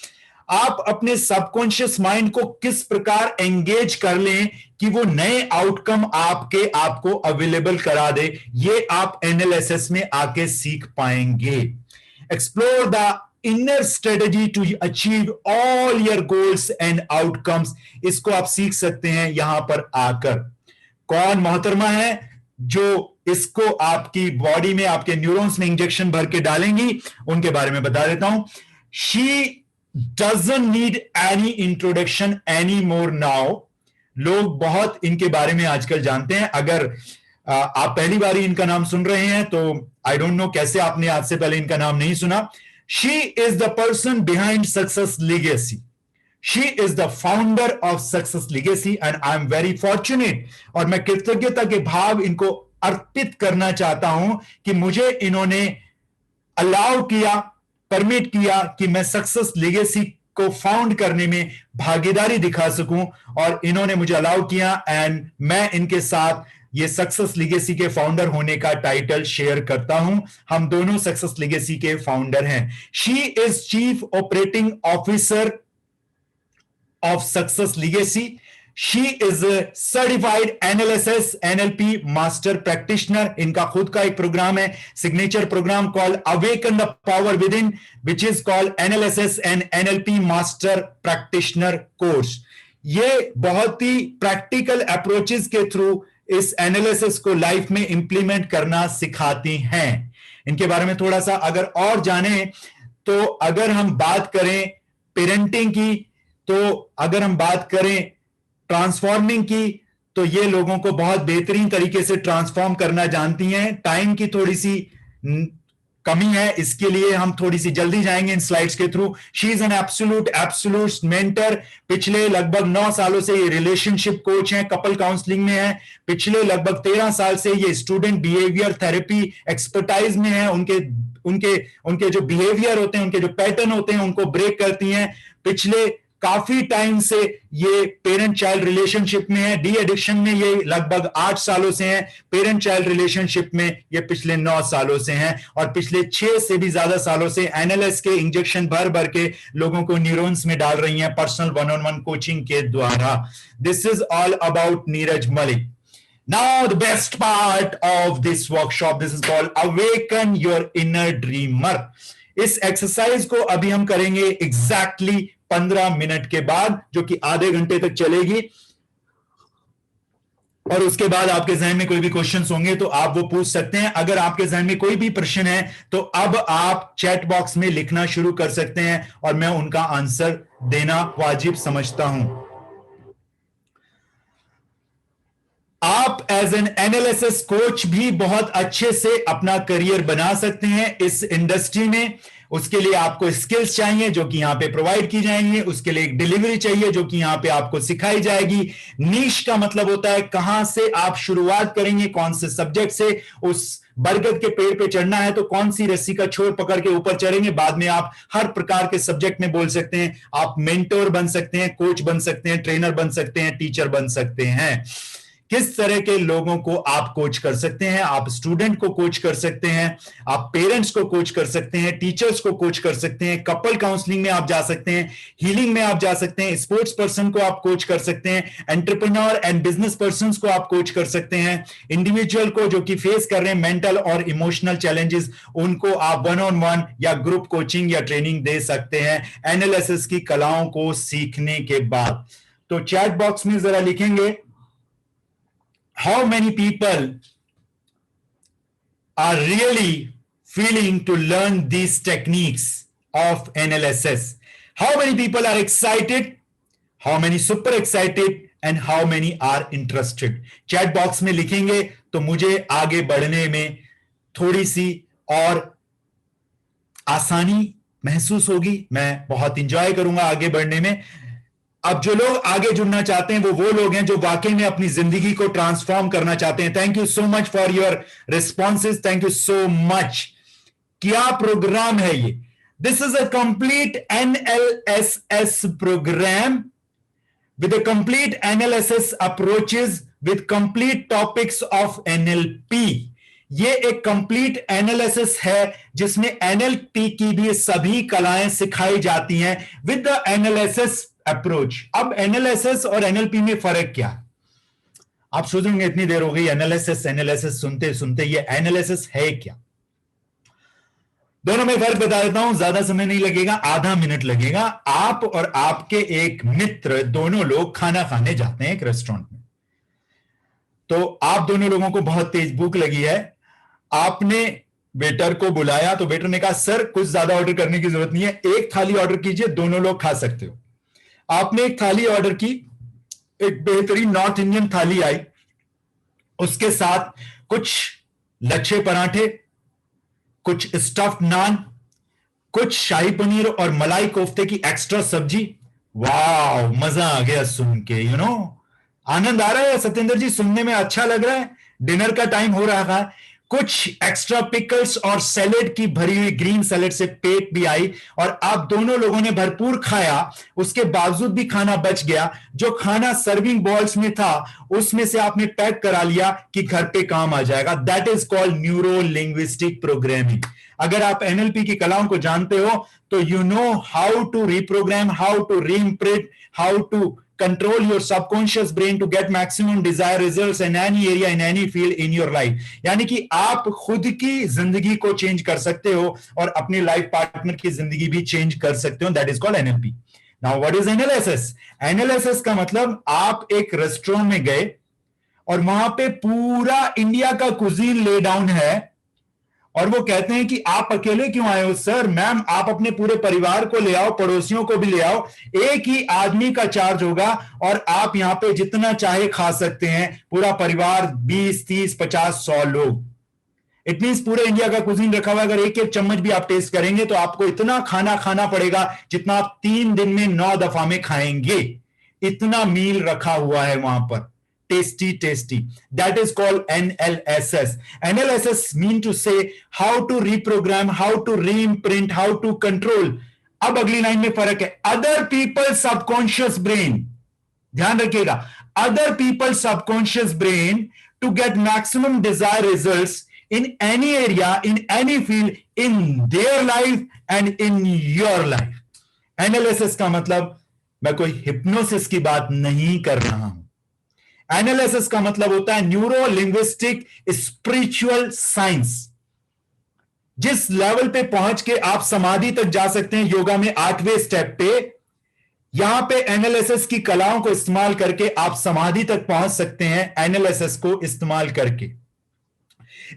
आप अपने सबकॉन्शियस माइंड को किस प्रकार एंगेज कर लें कि वो नए आउटकम आपको अवेलेबल करा दे, ये आप एनालिसिस में आके सीख पाएंगे। Explore the inner strategy to achieve all your goals and outcomes. इसको आप सीख सकते हैं यहां पर आकर। कौन मोहतरमा है जो इसको आपकी बॉडी में, आपके न्यूरॉन्स में इंजेक्शन भर के डालेंगी, उनके बारे में बता देता हूं। She doesn't need any introduction anymore now। लोग बहुत इनके बारे में आजकल जानते हैं। अगर आप पहली बार ही इनका नाम सुन रहे हैं तो आई डोंट नो कैसे आपने आज से पहले इनका नाम नहीं सुना। She is the person behind success legacy. She is the founder of success legacy and I am very fortunate. और मैं कृतज्ञता के भाव इनको अर्पित करना चाहता हूं कि मुझे इन्होंने अलाउ किया, परमिट किया कि मैं सक्सेस लेगेसी को फाउंड करने में भागीदारी दिखा सकूं, और इन्होंने मुझे अलाउ किया एंड मैं इनके साथ ये सक्सेस लेगेसी के फाउंडर होने का टाइटल शेयर करता हूं। हम दोनों सक्सेस लेगेसी के फाउंडर हैं। She is chief operating officer of success legacy. She is a certified analysis NLP master practitioner। इनका खुद का एक प्रोग्राम है, signature program call Awaken the Power Within, which is called Analysis and NLP Master Practitioner Course। ये बहुत ही प्रैक्टिकल अप्रोचेस के थ्रू इस एनालिसिस को लाइफ में इंप्लीमेंट करना सिखाती हैं। इनके बारे में थोड़ा सा अगर और जाने तो, अगर हम बात करें पेरेंटिंग की, तो अगर हम बात करें ट्रांसफॉर्मिंग की, तो ये लोगों को बहुत बेहतरीन तरीके से ट्रांसफॉर्म करना जानती हैं। टाइम की थोड़ी सी कमी है, इसके लिए हम थोड़ी सी जल्दी जाएंगे इन स्लाइड्स के through. She is an absolute mentor. पिछले लगभग 9 सालों से ये रिलेशनशिप कोच हैं, कपल काउंसलिंग में है। पिछले लगभग 13 साल से ये स्टूडेंट बिहेवियर थेरेपी एक्सपर्टाइज में है। उनके जो बिहेवियर होते हैं, उनके जो पैटर्न होते हैं, उनको ब्रेक करती हैं। पिछले काफी टाइम से ये पेरेंट चाइल्ड रिलेशनशिप में है, डी एडिक्शन में ये लगभग 8 सालों से है, पेरेंट चाइल्ड रिलेशनशिप में ये पिछले 9 सालों से हैं, और पिछले 6 से भी ज्यादा सालों से एनएलएस के इंजेक्शन भर भर के लोगों को न्यूरॉन्स में डाल रही हैं पर्सनल 1-on-1 कोचिंग के द्वारा। This is all about Neeraj Malik. Now the best part of this workshop, this is called Awaken Your Inner Dreamer. इस एक्सरसाइज को अभी हम करेंगे एग्जैक्टली 15 मिनट के बाद, जो कि आधे घंटे तक चलेगी, और उसके बाद आपके जहन में कोई भी क्वेश्चंस होंगे तो आप वो पूछ सकते हैं। अगर आपके जहन में कोई भी प्रश्न है तो अब आप चैट बॉक्स में लिखना शुरू कर सकते हैं और मैं उनका आंसर देना वाजिब समझता हूं। आप एज एन एनालिसिस कोच भी बहुत अच्छे से अपना करियर बना सकते हैं इस इंडस्ट्री में। उसके लिए आपको स्किल्स चाहिए जो कि यहां पे प्रोवाइड की जाएंगी, उसके लिए एक डिलीवरी चाहिए जो कि यहां पे आपको सिखाई जाएगी। नीश का मतलब होता है कहां से आप शुरुआत करेंगे, कौन से सब्जेक्ट से। उस बरगद के पेड़ पे चढ़ना है तो कौन सी रस्सी का छोर पकड़ के ऊपर चढ़ेंगे। बाद में आप हर प्रकार के सब्जेक्ट में बोल सकते हैं। आप मेंटोर बन सकते हैं, कोच बन सकते हैं, ट्रेनर बन सकते हैं, टीचर बन सकते हैं। किस तरह के लोगों को आप कोच कर सकते हैं? आप स्टूडेंट को कोच कर सकते हैं, आप पेरेंट्स को कोच कर सकते हैं, टीचर्स को कोच कर सकते हैं, कपल काउंसलिंग में आप जा सकते हैं, हीलिंग में आप जा सकते हैं, स्पोर्ट्स पर्सन को आप कोच कर सकते हैं, एंटरप्रेन्योर एंड बिजनेस पर्सन को आप कोच कर सकते हैं, इंडिविजुअल को जो कि फेस कर रहे हैं मेंटल और इमोशनल चैलेंजेस, उनको आप 1-on-1 या ग्रुप कोचिंग या ट्रेनिंग दे सकते हैं एनालिसिस की कलाओं को सीखने के बाद। तो चैट बॉक्स में जरा लिखेंगे, how many people are really feeling to learn these techniques of NLSS? How many people are excited? How many super excited? And how many are interested? Chat box में लिखेंगे तो मुझे आगे बढ़ने में थोड़ी सी और आसानी महसूस होगी। मैं बहुत इंजॉय करूंगा आगे बढ़ने में। अब जो लोग आगे जुड़ना चाहते हैं वो लोग हैं जो वाकई में अपनी जिंदगी को ट्रांसफॉर्म करना चाहते हैं। Thank you so much for your responses, thank you so much. क्या प्रोग्राम है ये? This is a complete NLSS program with a complete analysis approaches with complete topics of NLP. ये एक कंप्लीट एनालिसिस है जिसमें एनएलपी की भी सभी कलाएं सिखाई जाती हैं विद द एनालिसिस अप्रोच। अब एनालिसिस और एनएलपी में फर्क क्या है? आप सोचेंगे इतनी देर हो गई एनालिसिस सुनते सुनते, ये एनालिसिस है क्या? दोनों में फर्क बता देता हूं, ज्यादा समय नहीं लगेगा, आधा मिनट लगेगा। आप और आपके एक मित्र दोनों लोग खाना खाने जाते हैं एक रेस्टोरेंट में। तो आप दोनों लोगों को बहुत तेज भूख लगी है, आपने वेटर को बुलाया तो वेटर ने कहा सर कुछ ज्यादा ऑर्डर करने की जरूरत नहीं है, एक थाली ऑर्डर कीजिए, दोनों लोग खा सकते हो। आपने एक थाली ऑर्डर की, एक बेहतरीन नॉर्थ इंडियन थाली आई, उसके साथ कुछ लच्छे पराठे, कुछ स्टफ्ड नान, कुछ शाही पनीर और मलाई कोफ्ते की एक्स्ट्रा सब्जी। वाह, मजा आ गया सुन के, आनंद आ रहा है सत्येंद्र जी, सुनने में अच्छा लग रहा है। डिनर का टाइम हो रहा है। कुछ एक्स्ट्रा पिकल्स और सैलेड की भरी हुई ग्रीन सैलेड से पेट भी आई और आप दोनों लोगों ने भरपूर खाया। उसके बावजूद भी खाना बच गया। जो खाना सर्विंग बॉल्स में था उसमें से आपने पैक करा लिया कि घर पे काम आ जाएगा। That is called neuro linguistic programming. अगर आप एनएलपी की कलाओं को जानते हो तो you know how to reprogram, how to reimprint, how to control your subconscious brain to get maximum desired results in any area, in any field in your life. यानी कि आप खुद की जिंदगी को चेंज कर सकते हो और अपने लाइफ पार्टनर की जिंदगी भी चेंज कर सकते हो। That is called NLP. Now what is analysis? Analysis का मतलब आप एक रेस्टोरेंट में गए और वहां पे पूरा इंडिया का कुजीन ले डाउन है और वो कहते हैं कि आप अकेले क्यों आए हो? सर मैम आप अपने पूरे परिवार को ले आओ, पड़ोसियों को भी ले आओ, एक ही आदमी का चार्ज होगा और आप यहां पे जितना चाहे खा सकते हैं, पूरा परिवार 20, 30, 50, 100 लोग। इट मींस पूरे इंडिया का कुजीन रखा हुआ। अगर एक एक चम्मच भी आप टेस्ट करेंगे तो आपको इतना खाना खाना पड़ेगा जितना आप 3 दिन में 9 दफा में खाएंगे। इतना मील रखा हुआ है वहां पर, tasty. That is called NLSS. NLSS mean to say how to reprogram, how to reimprint, how to control अब अगली लाइन में फर्क है, अदर पीपल सबकॉन्शियस ब्रेन, ध्यान रखिएगा, other people subconscious brain to get maximum desire results in any area, in any field, in their life and in your life. Analysis का मतलब मैं कोई हिप्नोसिस की बात नहीं कर रहा हूं। एनालिसिस का मतलब होता है न्यूरो लिंग्विस्टिक स्पिरिचुअल साइंस। जिस लेवल पे पहुंच के आप समाधि तक जा सकते हैं योगा में 8वें स्टेप पे, यहां पे एनालिसिस की कलाओं को इस्तेमाल करके आप समाधि तक पहुंच सकते हैं, एनालिसिस को इस्तेमाल करके।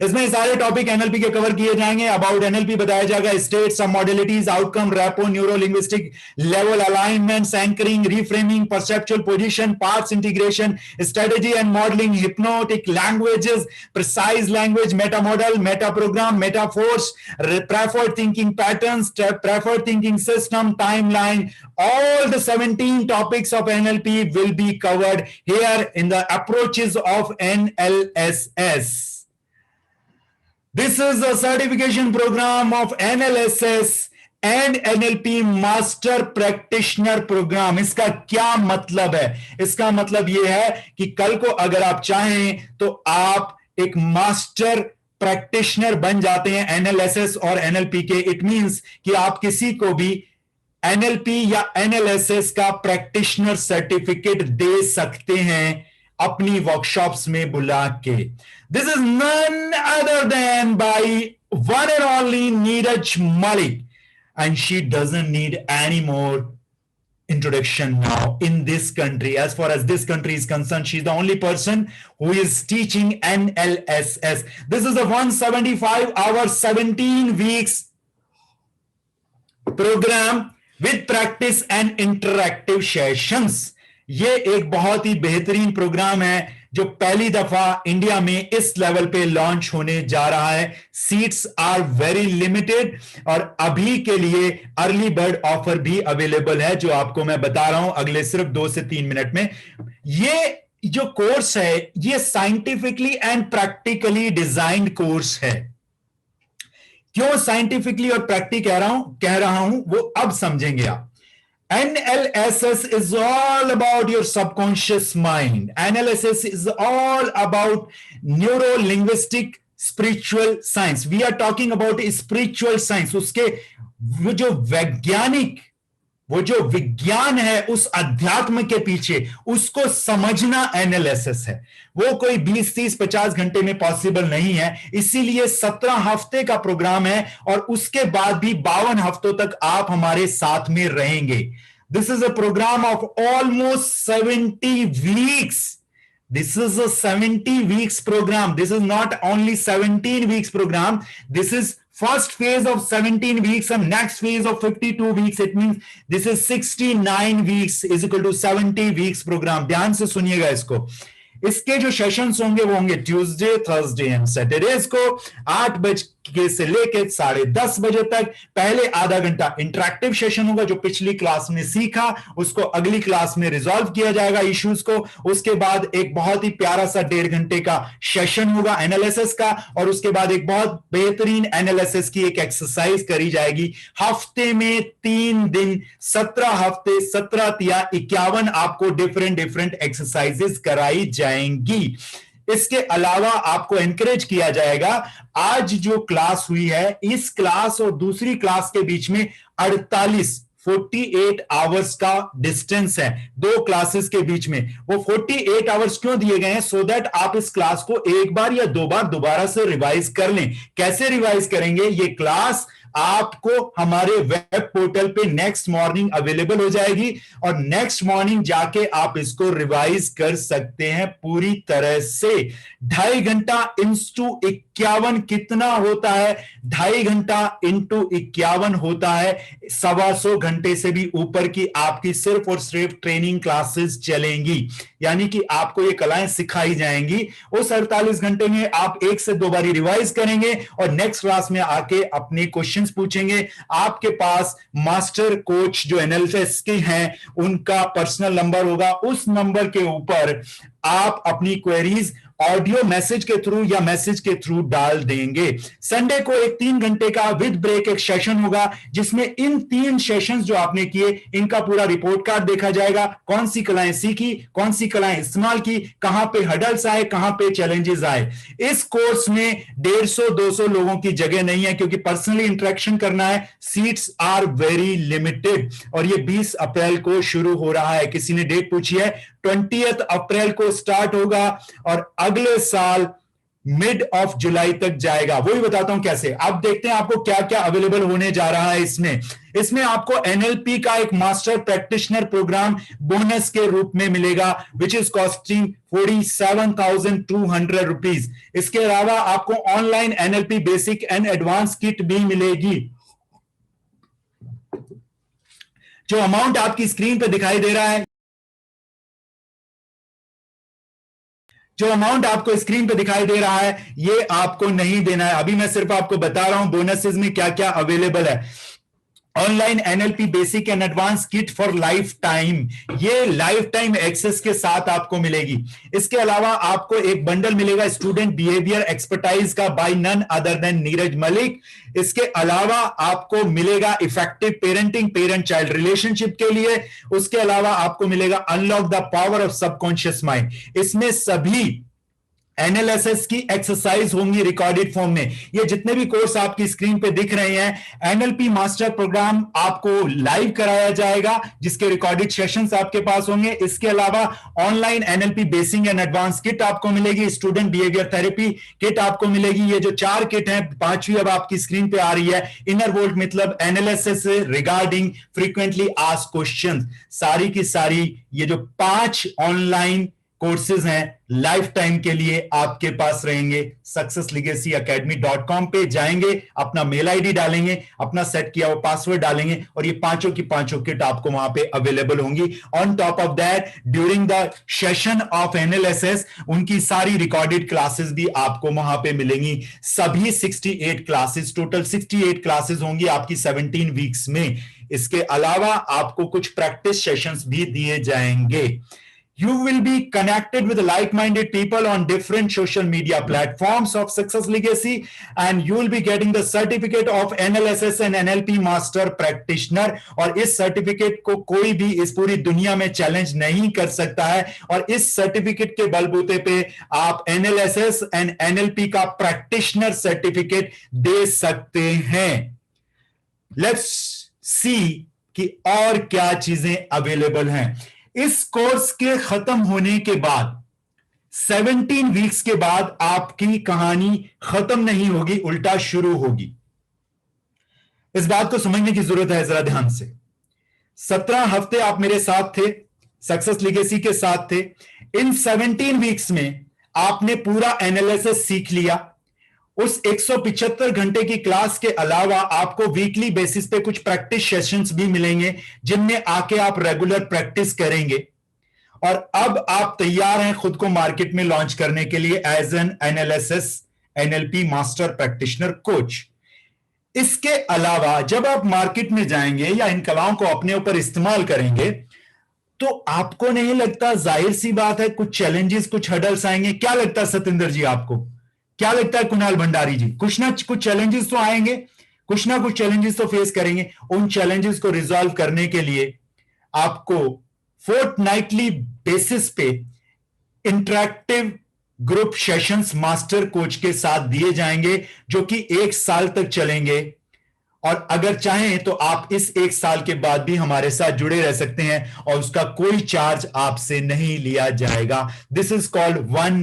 इसमें सारे टॉपिक एनएलपी के कवर किए जाएंगे। अबाउट एनएलपी बताया जाएगा, state, sub modalities, outcome, rapport, neuro linguistic level, alignment, anchoring, reframing, perceptual position, parts integration, strategy and modelling, hypnotic languages, precise language, meta model, meta program, meta force, preferred thinking patterns, preferred thinking system, timeline, all the 17 topics of NLP will be covered here in the approaches of NLSS. This is a certification program of NLSS and NLP Master Practitioner Program. इसका क्या मतलब है? इसका मतलब यह है कि कल को अगर आप चाहें तो आप एक मास्टर प्रैक्टिशनर बन जाते हैं NLSS और NLP के। इट मींस कि आप किसी को भी NLP या NLSS का प्रैक्टिशनर सर्टिफिकेट दे सकते हैं अपनी वर्कशॉप्स में बुला के। This is none other than by one and only Neeraj Malik, and she doesn't need any more introduction now in this country. As far as this country is concerned, she's the only person who is teaching NLSS. This is a 175-hour, 17 weeks program with practice and interactive sessions. ये एक बहुत ही बेहतरीन प्रोग्राम है जो पहली दफा इंडिया में इस लेवल पे लॉन्च होने जा रहा है। सीट्स आर वेरी लिमिटेड और अभी के लिए अर्ली बर्ड ऑफर भी अवेलेबल है, जो आपको मैं बता रहा हूं अगले सिर्फ 2 से 3 मिनट में। ये जो कोर्स है ये scientifically and practically designed course है। क्यों साइंटिफिकली और प्रैक्टिकली कह रहा हूं वो अब समझेंगे आप। NLSS is all about your subconscious mind. NLSS is all about neuro-linguistic spiritual science. We are talking about spiritual science. उसके वो जो विज्ञान है उस अध्यात्म के पीछे, उसको समझना एनालिसिस है। वो कोई 20, 30, 50 घंटे में पॉसिबल नहीं है। इसीलिए 17 हफ्ते का प्रोग्राम है और उसके बाद भी 52 हफ्तों तक आप हमारे साथ में रहेंगे। This is a program of almost 70 weeks. This is a 70 weeks program. This is not only 17 weeks program. This is first phase of 17 weeks and next phase of 52 weeks. It means this is 69 weeks is equal to 70 weeks program. ध्यान से सुनिएगा इसको। इसके जो सेशंस होंगे वो होंगे ट्यूसडे, थर्सडे एंड सैटरडेज को 8 बजे से लेकर 10:30 बजे तक। पहले आधा घंटा इंटरैक्टिव सेशन होगा, जो पिछली क्लास में सीखा उसको अगली क्लास में रिजॉल्व किया जाएगा इश्यूज को। उसके बाद एक बहुत ही प्यारा सा 1.5 घंटे का सेशन होगा एनालिसिस का, और उसके बाद एक बहुत बेहतरीन एनालिसिस की एक एक्सरसाइज करी जाएगी। हफ्ते में 3 दिन, 17 हफ्ते, 17 या 51 आपको डिफरेंट एक्सरसाइजेस कराई जाएंगी। इसके अलावा आपको एनकरेज किया जाएगा, आज जो क्लास हुई है इस क्लास और दूसरी क्लास के बीच में 48 आवर्स का डिस्टेंस है 2 क्लासेस के बीच में। वो 48 आवर्स क्यों दिए गए हैं? सो दैट आप इस क्लास को एक बार या 2 बार दोबारा से रिवाइज कर लें। कैसे रिवाइज करेंगे? ये क्लास आपको हमारे वेब पोर्टल पे नेक्स्ट मॉर्निंग अवेलेबल हो जाएगी और नेक्स्ट मॉर्निंग जाके आप इसको रिवाइज कर सकते हैं पूरी तरह से। 2.5 घंटा इंटू 51 कितना होता है? 2.5 घंटा इंटू 51 होता है 125 घंटे से भी ऊपर की आपकी सिर्फ और सिर्फ ट्रेनिंग क्लासेस चलेंगी, यानी कि आपको ये कलाएं सिखाई जाएंगी। उस 48 घंटे में आप 1 से 2 बारी रिवाइज करेंगे और नेक्स्ट क्लास में आके अपने क्वेश्चंस पूछेंगे। आपके पास मास्टर कोच जो एनालिसिस के हैं उनका पर्सनल नंबर होगा, उस नंबर के ऊपर आप अपनी क्वेरीज ऑडियो मैसेज के थ्रू या मैसेज के थ्रू डाल देंगे। संडे को एक 3 घंटे का विद ब्रेक एक सेशन होगा, जिसमें इन 3 सेशंस जो आपने किए इनका पूरा रिपोर्ट कार्ड देखा जाएगा। कौन सी कलाएं सीखी, कौन सी कलाएं इस्तेमाल की, कहां पे हडल्स आए, कहां पे चैलेंजेस आए। इस कोर्स में 150-200 लोगों की जगह नहीं है, क्योंकि पर्सनली इंटरेक्शन करना है। सीट्स आर वेरी लिमिटेड और ये 20 अप्रैल को शुरू हो रहा है। किसी ने डेट पूछी है, 20 अप्रैल को स्टार्ट होगा और अगले साल मिड ऑफ जुलाई तक जाएगा। वही बताता हूं कैसे। अब देखते हैं आपको क्या क्या अवेलेबल होने जा रहा है इसमें आपको एनएलपी का एक मास्टर प्रैक्टिशनर प्रोग्राम बोनस के रूप में मिलेगा, विच इज कॉस्टिंग 47,200 रुपीज। इसके अलावा आपको online NLP basic and advance kit भी मिलेगी। जो अमाउंट आपकी स्क्रीन पे दिखाई दे रहा है, जो अमाउंट आपको स्क्रीन पे दिखाई दे रहा है, ये आपको नहीं देना है। अभी मैं सिर्फ आपको बता रहा हूं बोनसेस में क्या क्या अवेलेबल है। Online NLP basic and advance kit for life time, ये लाइफ टाइम एक्सेस के साथ आपको मिलेगी। इसके अलावा आपको एक बंडल मिलेगा स्टूडेंट बिहेवियर एक्सपर्टाइज का by none other than Neeraj Malik. इसके अलावा आपको मिलेगा effective parenting, parent child relationship के लिए। उसके अलावा आपको मिलेगा unlock the power of subconscious mind. इसमें सभी एनएलएसएस की एक्सरसाइज होंगी रिकॉर्डेड फॉर्म में। ये जितने भी कोर्स आपकी स्क्रीन पे दिख रहे हैं, एनएलपी मास्टर प्रोग्राम आपको लाइव कराया जाएगा, जिसके रिकॉर्डेड सेशंस आपके पास होंगे। इसके अलावा online NLP basic and advance kit आपको मिलेगी, स्टूडेंट बिहेवियर थेरेपी किट आपको मिलेगी। ये जो 4 किट है, 5वीं अब आपकी स्क्रीन पे आ रही है। इनर वोल्ट मतलब एनएलएसएस रिगार्डिंग फ्रीक्वेंटली आस्क्ड क्वेश्चंस, सारी की सारी ये जो 5 ऑनलाइन कोर्सेज हैं लाइफ टाइम के लिए आपके पास रहेंगे। successlegacyacademy.com पे जाएंगे, अपना मेल आईडी डालेंगे, अपना सेट किया हुआ पासवर्ड डालेंगे और ये पांचों की पांचों किट आपको वहां पे अवेलेबल होंगी। On top of that, during the session of NLSS उनकी सारी रिकॉर्डेड क्लासेस भी आपको वहां पे मिलेंगी। सभी 68 क्लासेस, टोटल 68 क्लासेस होंगी आपकी 17 वीक्स में। इसके अलावा आपको कुछ प्रैक्टिस सेशंस भी दिए जाएंगे। You will be connected with like-minded people on different social media platforms of Success Legacy, and you will be getting the certificate of NLSS and NLP Master Practitioner। और इस सर्टिफिकेट को कोई भी इस पूरी दुनिया में चैलेंज नहीं कर सकता है, और इस सर्टिफिकेट के बलबूते पे आप NLSS and NLP का प्रैक्टिशनर सर्टिफिकेट दे सकते हैं। लेट्स सी कि और क्या चीजें अवेलेबल हैं। इस कोर्स के खत्म होने के बाद 17 वीक्स के बाद आपकी कहानी खत्म नहीं होगी, उल्टा शुरू होगी। इस बात को समझने की जरूरत है जरा ध्यान से। 17 हफ्ते आप मेरे साथ थे, सक्सेस लीगेसी के साथ थे। इन 17 वीक्स में आपने पूरा एनालिसिस सीख लिया। उस 175 घंटे की क्लास के अलावा आपको वीकली बेसिस पे कुछ प्रैक्टिस सेशंस भी मिलेंगे, जिनमें आके आप रेगुलर प्रैक्टिस करेंगे। और अब आप तैयार हैं खुद को मार्केट में लॉन्च करने के लिए as an analysis NLP master practitioner coach. इसके अलावा जब आप मार्केट में जाएंगे या इन कलाओं को अपने ऊपर इस्तेमाल करेंगे, तो आपको नहीं लगता, जाहिर सी बात है, कुछ चैलेंजेस, कुछ हडल्स आएंगे। क्या लगता है सतेंद्र जी आपको? क्या लगता है कुणाल भंडारी जी? कुछ ना कुछ चैलेंजेस तो आएंगे, कुछ ना कुछ चैलेंजेस तो फेस करेंगे। उन चैलेंजेस को रिजॉल्व करने के लिए आपको फोर्टनाइटली बेसिस पे interactive group sessions master coach के साथ दिए जाएंगे, जो कि 1 साल तक चलेंगे। और अगर चाहें तो आप इस 1 साल के बाद भी हमारे साथ जुड़े रह सकते हैं और उसका कोई चार्ज आपसे नहीं लिया जाएगा। This is called 1